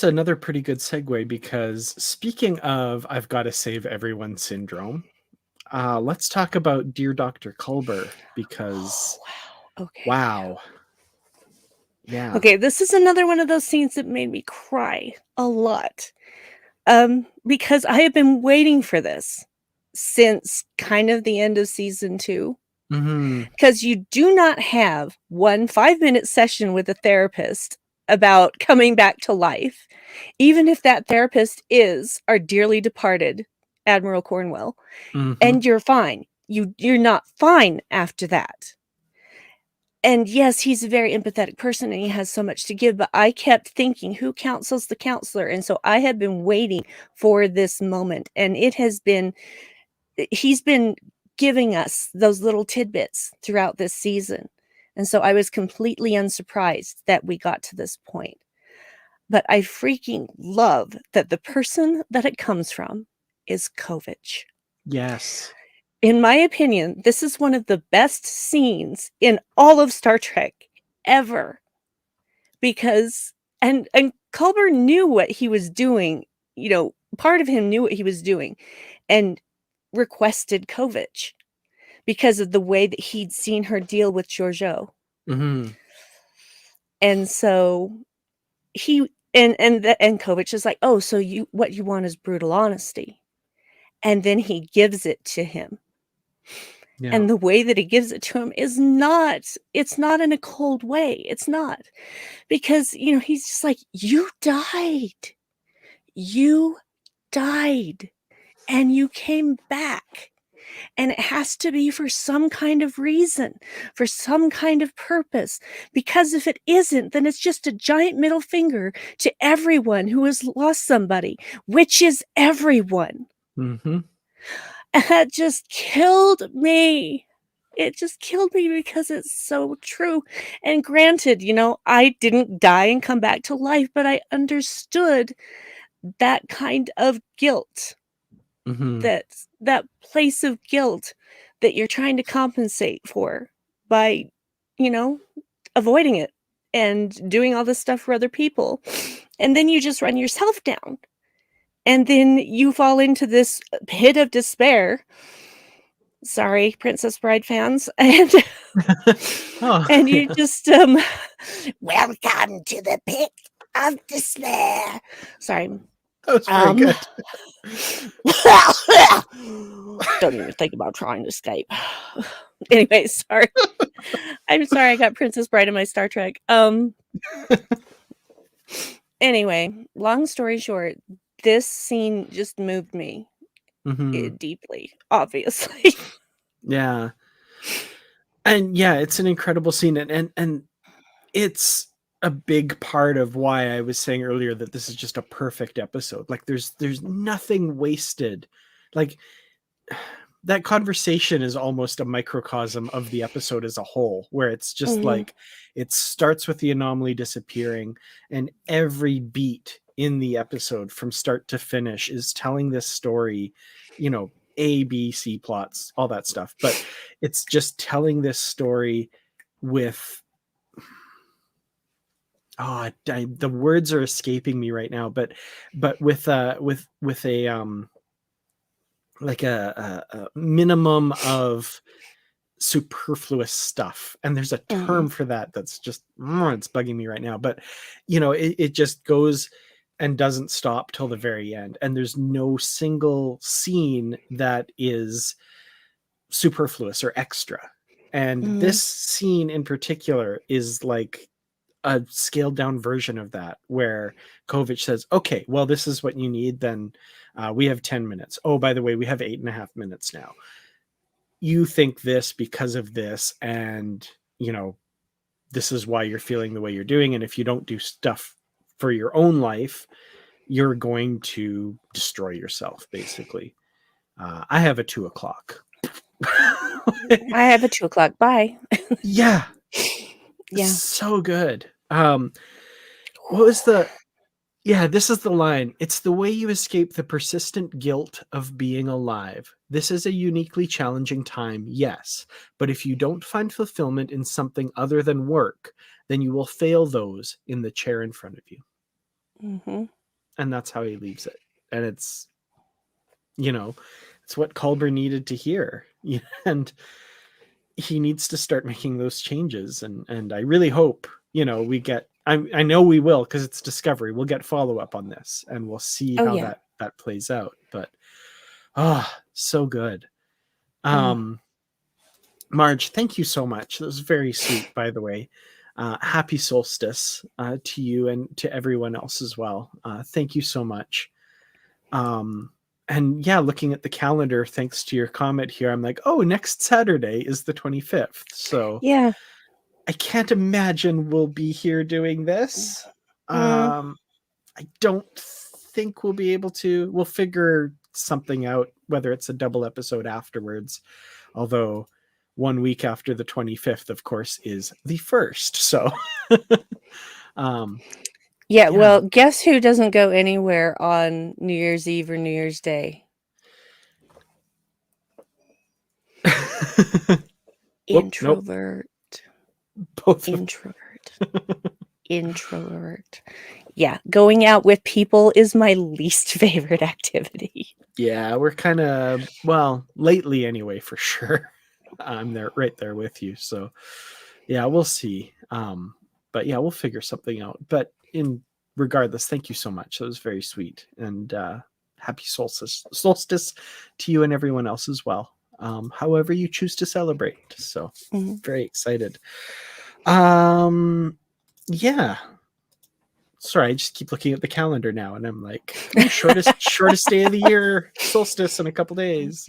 another pretty good segue because speaking of I've gotta save everyone syndrome, let's talk about Dear Dr. Culber Oh, because wow. Okay, yeah. wow. Yeah. Okay, this is another one of those scenes that made me cry a lot, because I have been waiting for this since kind of the end of season 2. Mhm. Because you do not have one 5-minute session with a therapist about coming back to life, even if that therapist is our dearly departed Admiral Cornwell, Mhm. and you're fine. You're not fine after that. And yes, he's a very empathetic person and he has so much to give, but I kept thinking, who counsels the counselor? And so I had been waiting for this moment, and it has been he's been giving us those little tidbits throughout this season. And so I was completely unsurprised that we got to this point. But I freaking love that the person that it comes from is Kovich. Yes. In my opinion, this is one of the best scenes in all of Star Trek ever because And Culber knew what he was doing, part of him knew what he was doing, and requested Kovich because of the way that he'd seen her deal with Georgiou. Mhm. And so and Kovich is like, "Oh, so what you want is brutal honesty." And then he gives it to him. Yeah. And the way that he gives it to him is not it's not in a cold way. It's not. Because, he's just like, "You died. You died, and you came back. And it has to be for some kind of reason, for some kind of purpose. Because if it isn't, then it's just a giant middle finger to everyone who has lost somebody, which is everyone." Mhm. And that just killed me. It just killed me because it's so true. And granted, I didn't die and come back to life, but I understood that kind of guilt, Mhm. that place of guilt that you're trying to compensate for by, you know, avoiding it and doing all this stuff for other people. And then you just run yourself down. And then you fall into this pit of despair. Sorry, Princess Bride fans. Oh, And you yeah. just welcome to the pit of despair. Sorry. That was very Um good. Don't even think about trying to escape. Anyway, sorry. I'm sorry I got Princess Bride in my Star Trek. Anyway, long story short, this scene just moved me Mhm. deeply, obviously. Yeah. And yeah, it's an incredible scene, and it's a big part of why I was saying earlier that this is just a perfect episode. Like there's nothing wasted. Like that conversation is almost a microcosm of the episode as a whole, where it's just Mhm. like it starts with the anomaly disappearing, and every beat in the episode from start to finish is telling this story, A, B, C plots, all that stuff. But it's just telling this story with the words are escaping me right now, but with a like a minimum of superfluous stuff. And there's a Mhm. term for that that's just it's bugging me right now, but it just goes and doesn't stop till the very end, and there's no single scene that is superfluous or extra. And Mhm. this scene in particular is like a scaled down version of that, where Kovich says, "Okay, well, this is what you need. Then we have 10 minutes. Oh, by the way, we have 8.5 minutes now. You think this because of this, and this is why you're feeling the way you're doing. And if you don't do stuff for your own life, you're going to destroy yourself, basically." I have a 2 o'clock. I have a 2 o'clock. Bye. Yeah, Yeah. so good. What was the Yeah, this is the line. "It's the way you escape the persistent guilt of being alive. This is a uniquely challenging time, yes, but if you don't find fulfillment in something other than work, then you will fail those in the chair in front of you." Mhm. And that's how he leaves it. And you know, it's what Culber needed to hear. And he needs to start making those changes. And I really hope, we get I know we will, because it's Discovery. We'll get follow-up on this, and we'll see Oh, how yeah. that plays out. But so good. Mm. um Marge, thank you so much. That was very sweet, by the way. Happy solstice to you and to everyone else as well. Thank you so much. um and yeah, looking at the calendar, thanks to your comment here, I'm like, oh, next Saturday is the 25th, so Yeah. I can't imagine we'll be here doing this. Mm. I don't think we'll be able to. We'll figure something out, whether it's a double episode afterwards. Although 1 week after the 25th, of course, is the first. So, um, Yeah, yeah. well, guess who doesn't go anywhere on New Year's Eve or New Year's Day? Whoop, nope. Introvert. Both of Introvert. Introvert. Yeah, going out with people is my least favorite activity. Yeah, we're kind of, well, lately anyway, for sure. I'm there, right there with you. So, yeah, we'll see. But yeah, we'll figure something out. But in regardless, thank you so much. That was very sweet, and happy solstice to you and everyone else as well. However you choose to celebrate. So, Mhm. very excited. Yeah. Sorry, I just keep looking at the calendar now, and I'm like, ooh, shortest day of the year, solstice in a couple days.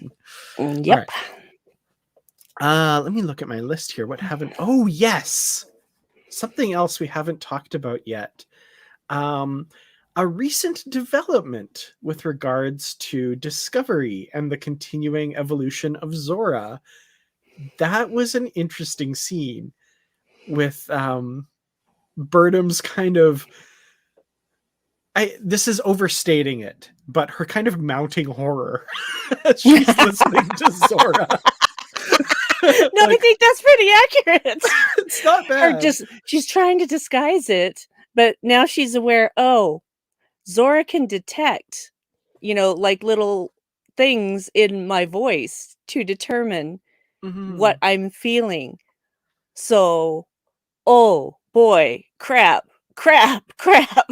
All Yep. right. Let me look at my list here. What haven't? Oh, yes, something else we haven't talked about yet. Um, a recent development with regards to Discovery and the continuing evolution of Zora. That was an interesting scene with Burnham's kind of, this is overstating it, but her kind of mounting horror as she's listening to Zora. No, I Like, think that's pretty accurate. it's not Or bad. just she's trying to disguise it, but now she's aware, "Oh, Zora can detect, like, little things in my voice to determine what Mhm. I'm feeling. So, oh, boy, crap, crap, crap."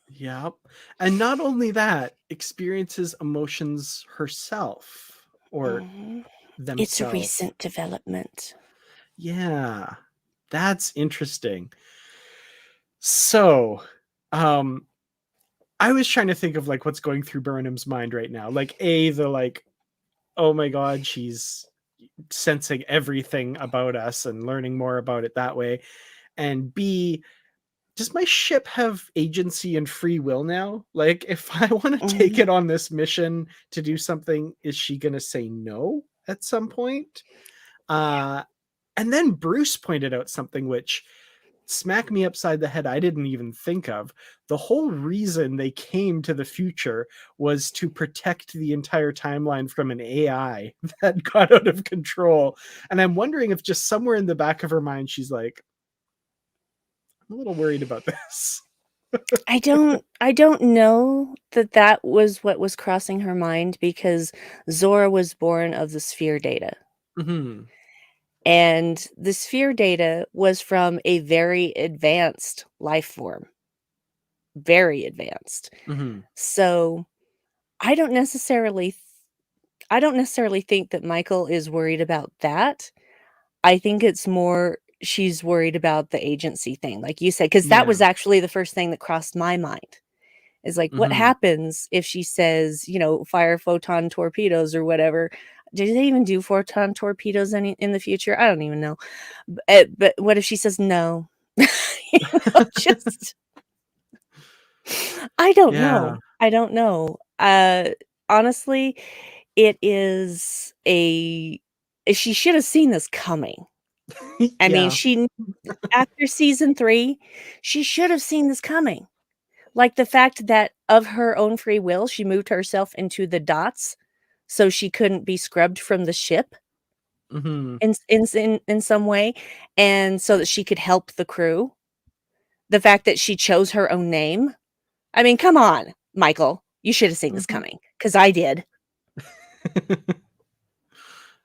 Yep. And not only that, experiences emotions herself or Mhm. It's a themselves. recent development. Yeah. That's interesting. So, um I was trying to think of like what's going through Burnham's mind right now. Like the like, oh my god, she's sensing everything about us and learning more about it that way. And B, does my ship have agency and free will now? Like, if I want to take Mhm. it on this mission to do something, is she going to say no at some point? Uh, and then Bruce pointed out something which smacked me upside the head. I didn't even think of. The whole reason they came to the future was to protect the entire timeline from an AI that got out of control. And I'm wondering if just somewhere in the back of her mind, she's like, I'm a little worried about this. I don't know that that was what was crossing her mind because Zora was born of the sphere data. Hmm. And the sphere data was from a very advanced life form, very advanced. Hmm. So, I don't necessarily th I don't necessarily think that Michael is worried about that. I think it's more she's worried about the agency thing, like you said, because that Yeah. was actually the first thing that crossed my mind. Is like, what Hmm. happens if she says, fire photon torpedoes or whatever? Do they even do photon torpedoes in the future? I don't even know. But what if she says no? Just I don't Yeah. know. I don't know. Honestly, it is a she should have seen this coming. I mean, Yeah. she kn after season 3, she should have seen this coming. Like, the fact that of her own free will, she moved herself into the dots so she couldn't be scrubbed from the ship Hmm. in some way, and so that she could help the crew. The fact that she chose her own name. I mean, come on, Michael. You should have seen this Hmm. coming, because I did.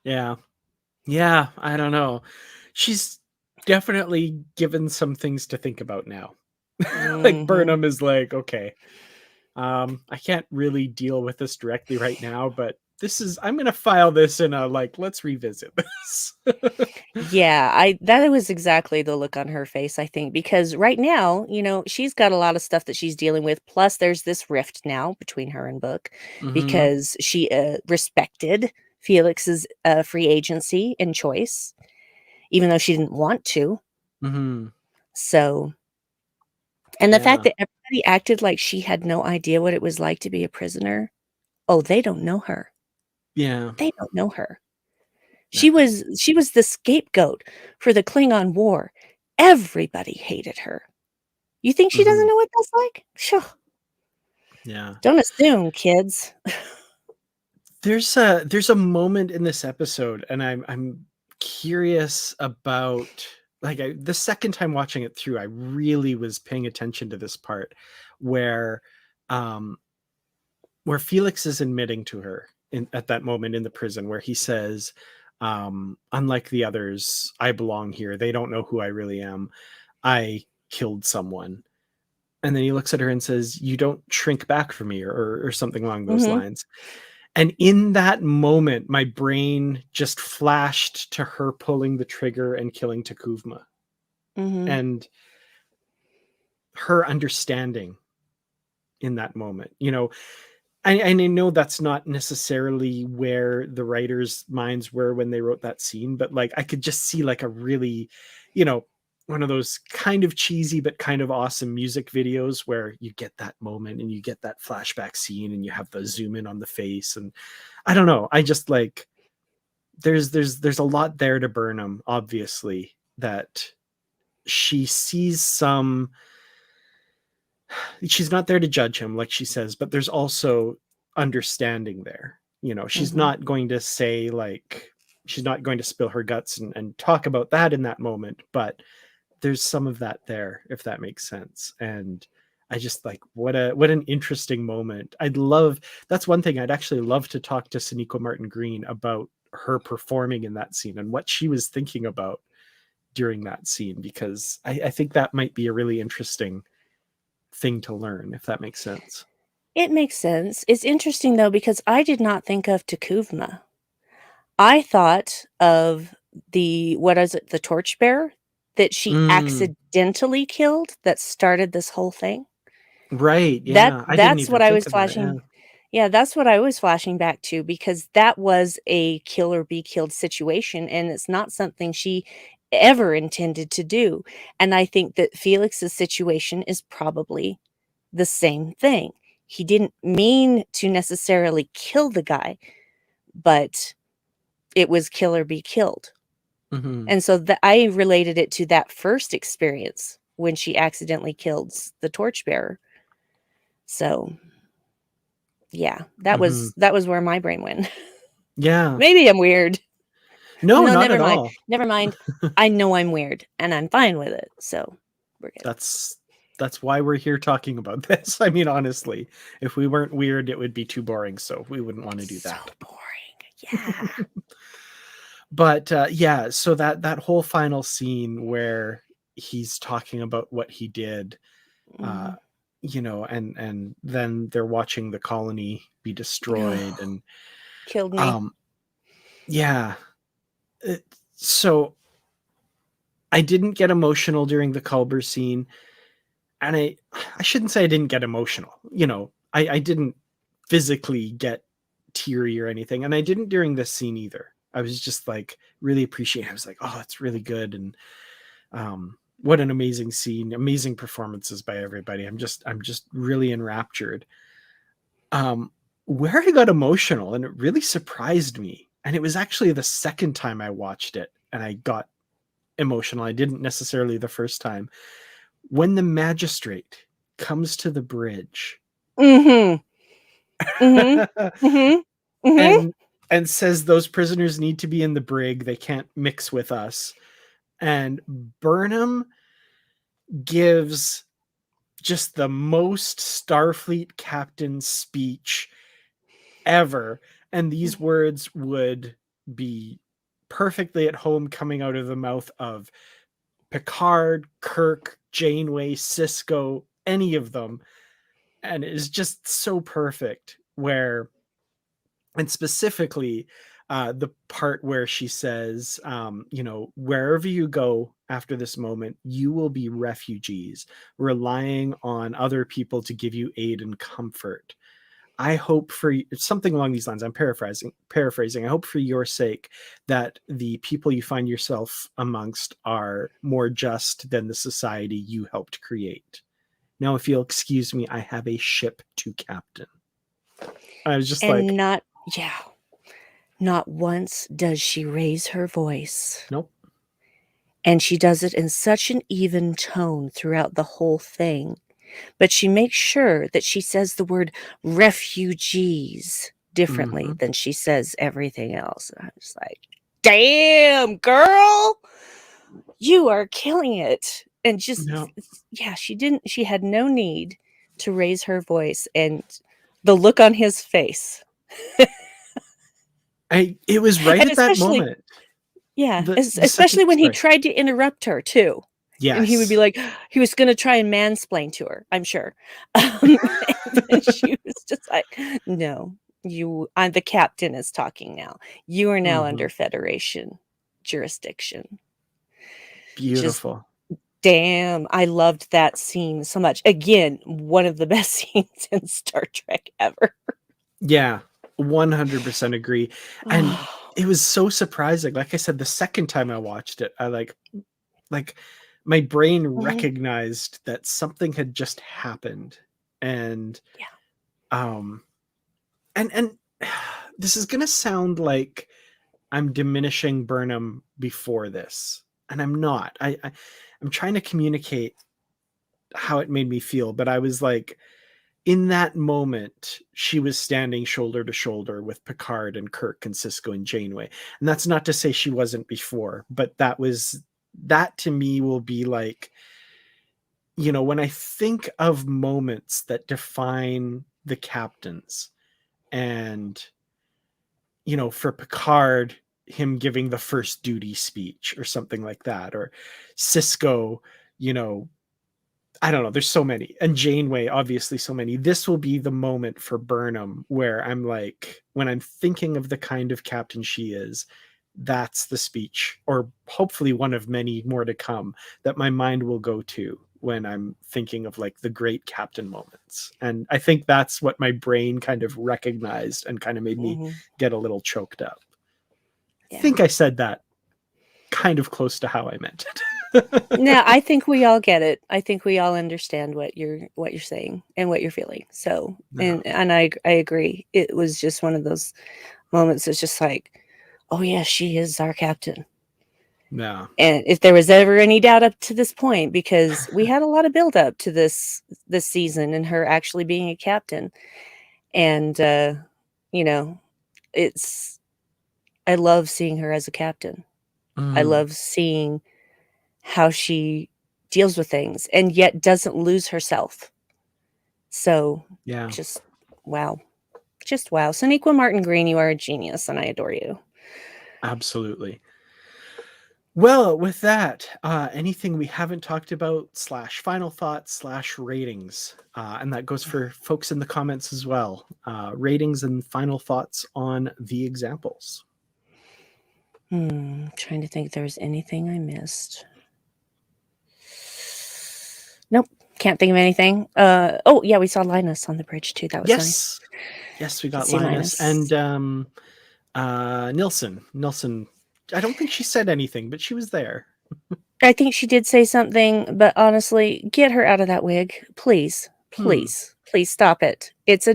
Yeah. Yeah. I don't know. She's definitely given some things to think about now. Like Mhm. Burnham is like, okay, I can't really deal with this directly right now, but I'm gonna file this in a like, let's revisit this. Yeah, I that was exactly the look on her face, I think, because right now, she's got a lot of stuff that she's dealing with. Plus, there's this rift now between her and Book Hmm. because she respected Felix's free agency and choice, even though she didn't want to. Hmm. So, and the fact Yeah. that everybody acted like she had no idea what it was like to be a prisoner. Oh, they don't know her. Yeah. They don't know her. Yeah. She was the scapegoat for the Klingon War. Everybody hated her. You think she doesn't Hmm. know what that's like? Phew. Yeah. Don't assume, kids. There's a moment in this episode, and I'm curious about the second time watching it through, I really was paying attention to this part where um where Felix is admitting to her at that moment in the prison where he says, unlike the others, I belong here. They don't know who I really am. I killed someone. And then he looks at her and says, you don't shrink back from me, or something along those Mhm. lines. And in that moment, my brain just flashed to her pulling the trigger and killing Takuvma, Mhm. and her understanding in that moment. I know that's not necessarily where the writers' minds were when they wrote that scene, but like I could just see like a really, you know, one of those kind of cheesy but kind of awesome music videos where you get that moment and you get that flashback scene and you have the zoom in on the face. And I don't know, I just like there's a lot there to Burnham, obviously, that she sees some. She's not there to judge him, like she says, but there's also understanding there. She's Mhm. not going to say, like, she's not going to spill her guts and talk about that in that moment, but there's some of that there, if that makes sense. And I just like, what an interesting moment. That's one thing I'd actually love to talk to Sonequa Martin Green about, her performing in that scene and what she was thinking about during that scene, because I think that might be a really interesting thing to learn, if that makes sense. It makes sense. It's interesting, though, because I did not think of Takuvma. I thought of what is it, the torchbearer that she Mm, accidentally killed that started this whole thing? right. Yeah. I didn't That's even what I think was of that. Yeah. flashing. Yeah, that's what I was flashing back to, because that was a kill or be killed situation, and it's not something she ever intended to do, and I think that Felix's situation is probably the same thing. He didn't mean to necessarily kill the guy, but it was kill or be killed, Hmm. and so I related it to that first experience when she accidentally kills the torchbearer. So yeah, Hmm. that was where my brain went. Yeah. Maybe I'm weird. No, No, not never at mind. all. Never mind. I know I'm weird, and I'm fine with it, so we're good. that's that's why we're here talking about this. I mean, honestly, if we weren't weird, it would be too boring, so we wouldn't want to do So that. boring. Yeah. But yeah, so that whole final scene where he's talking about what he did, uh Mhm. and then they're watching the colony be destroyed. Oh, And killed me. um yeah. it, so I didn't get emotional during the Culber scene, and I shouldn't say I didn't get emotional. I didn't physically get teary or anything, and I didn't during this scene either. I was just like really appreciating. I was like, oh, it's really good. And what an amazing scene, amazing performances by everybody. I'm just really enraptured. Um, where I got emotional, and it really surprised me, and it was actually the second time I watched it, and I got emotional. I didn't necessarily the first time. When the magistrate comes to the bridge Mhm. Mhm. Mhm. Mhm. and and says those prisoners need to be in the brig, they can't mix with us. And Burnham gives just the most Starfleet captain speech ever. And these words would be perfectly at home coming out of the mouth of Picard, Kirk, Janeway, Cisco, any of them. And it is just so perfect. And specifically, the part where she says, wherever you go after this moment, you will be refugees, relying on other people to give you aid and comfort. I hope for something along these lines. I'm paraphrasing. I hope for your sake that the people you find yourself amongst are more just than the society you helped create. Now, if you'll excuse me, I have a ship to captain. I was just And like, not, yeah, not once does she raise her voice. nope. And she does it in such an even tone throughout the whole thing. But she makes sure that she says the word refugees differently Hmm. than she says everything else. And I'm just like, damn, girl. you are killing it. And just, No, yeah, she had no need to raise her voice, and the look on his face. it was right And at that especially, moment. yeah, The second, especially when he sorry. tried to interrupt her too. And he would be Yes. like, he was gonna try and mansplain to her, I'm sure. Um, and she was just like, "No, the captain is talking now. You are now Mhm. under Federation jurisdiction." Just Beautiful. damn, I loved that scene so much. Again, one of the best scenes in Star Trek ever. Yeah, 100% agree, and Oh. it was so surprising. Like I said, the second time I watched it, I like my brain Mhm. recognized that something had just happened, and Yeah. um and this is gonna sound like I'm diminishing Burnham before this, and I'm not. I'm trying to communicate how it made me feel, but I was like, in that moment, she was standing shoulder to shoulder with Picard and Kirk and Cisco and Janeway. And that's not to say she wasn't before, but that to me will be like, when I think of moments that define the captains, and for Picard, him giving the first duty speech or something like that, or Cisco, you know, I don't know. There's so many, and Janeway, obviously, so many. This will be the moment for Burnham where I'm like, when I'm thinking of the kind of captain she is, that's the speech, or hopefully one of many more to come, that my mind will go to when I'm thinking of like the great captain moments. And I think that's what my brain kind of recognized and kind of made me Mhm. get a little choked up. I Yeah. think I said that kind of close to how I meant it. No, I think we all get it. I think we all understand what you're saying and what you're feeling. So, No, and I agree. It was just one of those moments that's just like, oh yeah, she is our captain. no. And if there was ever any doubt up to this point, because we had a lot of build up to this season and her actually being a captain, and you know, it's I love seeing her as a captain. I Mm, love seeing how she deals with things and yet doesn't lose herself. So, yeah. just wow. Just wow. Sonequa Martin Green, you are a genius and I adore you. Absolutely. Well, with that, anything we haven't talked about slash final thoughts slash ratings, and that goes for folks in the comments as well. Ratings and final thoughts on the examples. Trying to think if there was anything I missed. Nope, can't think of anything. Oh yeah, we saw Linus on the bridge too. That was nice. Yes, yes, we Could got see Linus and Linus. Nilsson. Nilsson. I don't think she said anything, but she was there. I think she did say something, but honestly, get her out of that wig, please, Hmm. please, please stop it. It's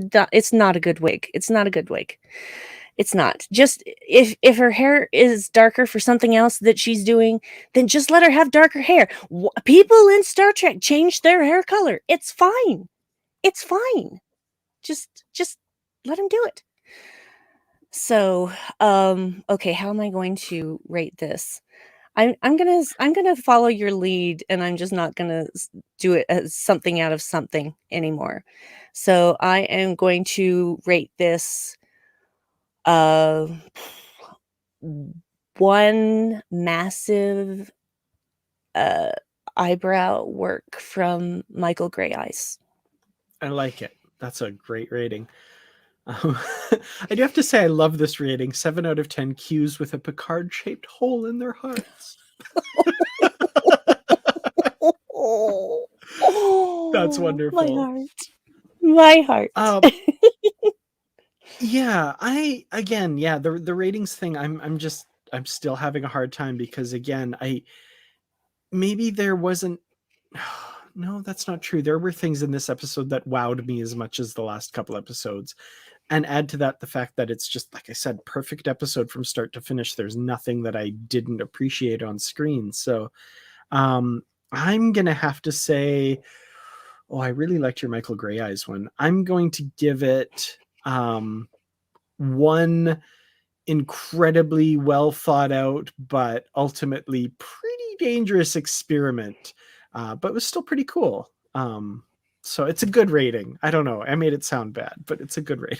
not a good wig. It's not a good wig. It's not. Just if her hair is darker for something else that she's doing, then just let her have darker hair. People in Star Trek change their hair color. It's fine. It's fine. Just let them do it. So, okay, how am I going to rate this? I'm gonna follow your lead, and I'm just not gonna do it as something out of something anymore. So I am going to rate this uh, one massive uh, eyebrow work from Michael Gray Eyes. I like it. That's a great rating. Um, I do have to say, I love this rating. 7 out of 10 Qs with a Picard shaped hole in their hearts. Oh, That's oh, my wonderful. heart, my heart. Um, yeah, yeah, the ratings thing, I'm still having a hard time because again, I maybe there wasn't no, that's not true. There were things in this episode that wowed me as much as the last couple episodes. And add to that the fact that it's just, like I said, perfect episode from start to finish. There's nothing that I didn't appreciate on screen. So um I'm gonna have to say, oh, I really liked your Michael Gray Eyes one. I'm going to give it one incredibly well thought out, but ultimately pretty dangerous experiment, but it was still pretty cool. So it's a good rating. I don't know. I made it sound bad, but it's a good rating.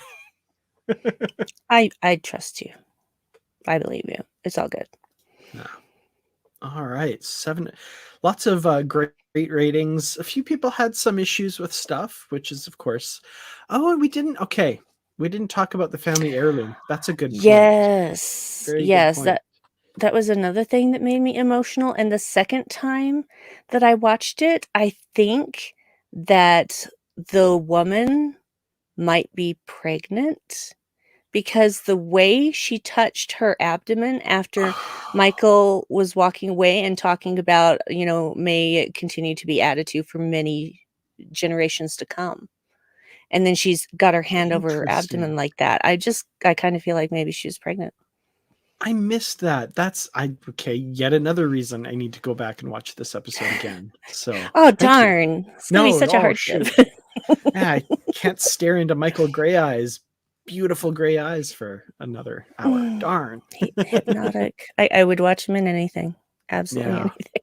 I trust you. I believe you. It's all good. Yeah. All right, 7. Lots of great ratings. A few people had some issues with stuff, which is of course. Oh, and we didn't. Okay, we didn't talk about the family heirloom. That's a good point. Yes. Very good Yes, point. that was another thing that made me emotional, and the second time that I watched it, I think that the woman might be pregnant because the way she touched her abdomen after Michael was walking away and talking about, may it continue to be added to for many generations to come. And then she's got her hand over her abdomen Interesting. like that. I kind of feel like maybe she was pregnant. I missed that. Okay. Yet another reason I need to go back and watch this episode again. So Oh, thank you. darn. It's gonna be No. such a Oh hardship. shoot. Yeah, I can't stare into Michael Gray Eyes, beautiful gray eyes for another hour. Darn. Hypnotic. I would watch him in anything. Absolutely Yeah. anything.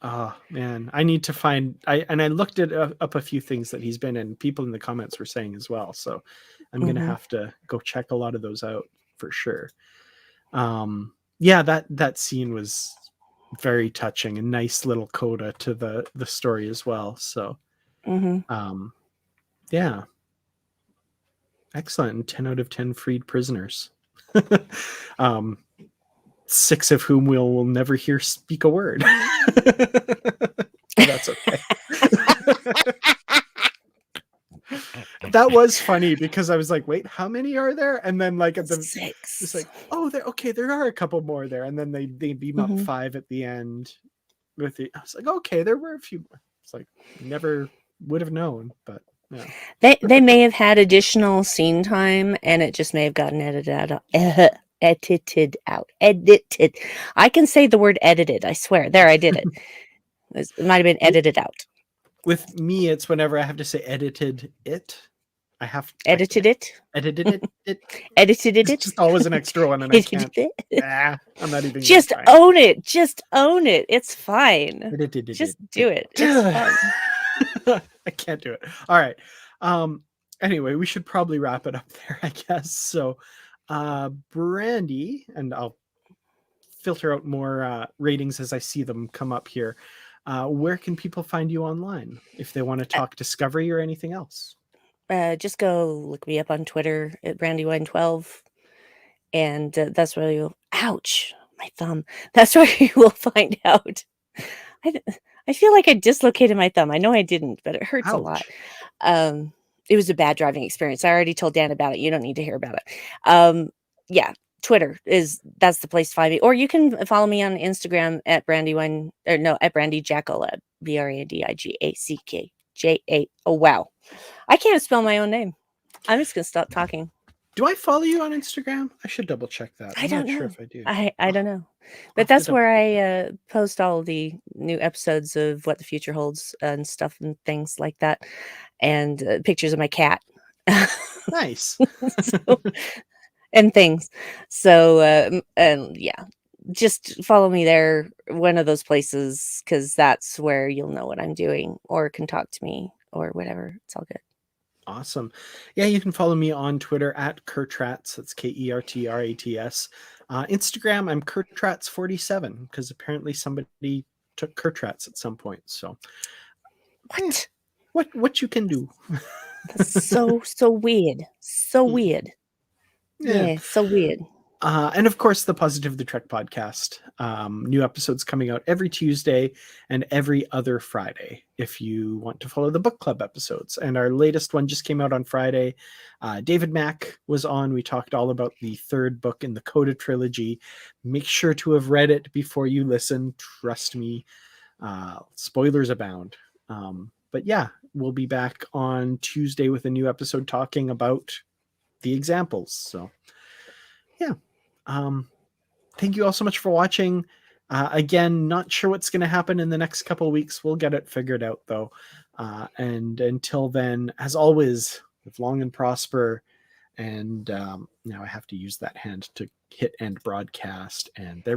Oh man, I need to find. I looked up a few things that he's been in. People in the comments were saying as well. So I'm gonna Mhm. have to go check a lot of those out for sure. Yeah, that scene was very touching, a nice little coda to the story as well. So Mhm. um, yeah, excellent. And 10 out of 10 freed prisoners. um, 6 of whom will never hear speak a word. But that's okay. That was funny because I was like, wait, how many are there? And then like at the it's 6. like, oh, there are a couple more there. And then they beam up Mhm. 5 at the end with the I was like, okay, there were a few more. It's like never would have known, but yeah. They may have had additional scene time, and it just may have gotten edited out. Edited out. Edited. I can say the word edited. I swear. There, I did it. It might have been edited out. With me, it's whenever I have to say edited it. I Edited can't it. edited it. Edited It's it. just always an extra one, and I Edited can't. it. I'm not even gonna Just try. own it. Just own it. It's fine. Just do it. It's fun. I can't do it. All right. Um. Anyway, we should probably wrap it up there, I guess. So, Brandi, and I'll filter out more ratings as I see them come up here. Where can people find you online if they want to talk discovery or anything else? Just go look me up on Twitter at Brandywine12, and that's where you'll. Ouch, my thumb. That's where you will find out. I, d- I feel like I dislocated my thumb. I know I didn't, but it hurts a lot. Ouch. Um, it was a bad driving experience. I already told Dan about it. You don't need to hear about it. Um, yeah, Twitter that's the place to find me. Or you can follow me on Instagram at Brandywine, or no, at Brandi Jackola, BrandiGackJA. Oh wow, I can't spell my own name. I'm just gonna stop talking. Do I follow you on Instagram? I should double check that. I I'm don't not sure know. if I do. I I'll don't know. I'll But have to that's double where check I that. post all the new episodes of What the Future Holds and stuff and things like that, and pictures of my cat. Nice. So, and things. So, and yeah, just follow me there, one of those places, because that's where you'll know what I'm doing or can talk to me or whatever. It's all good. Awesome. Yeah, you can follow me on Twitter at Kurtrats. That's KERTRATS. Instagram, I'm Kurtrats47 because apparently somebody took Kurtrats at some point. So, yeah, What? what you can do. That's so weird. So weird. Yeah. Yeah, so weird. And of course, the Positive the Trek podcast. New episodes coming out every Tuesday and every other Friday if you want to follow the book club episodes. And our latest one just came out on Friday. David Mack was on. We talked all about the 3rd book in the Coda trilogy. Make sure to have read it before you listen. Trust me, spoilers abound. But yeah, we'll be back on Tuesday with a new episode talking about the examples. So yeah. Thank you all so much for watching. Again, not sure what's going to happen in the next couple of weeks. We'll get it figured out though. And until then, as always, live long and prosper. And now I have to use that hand to hit end broadcast. And there we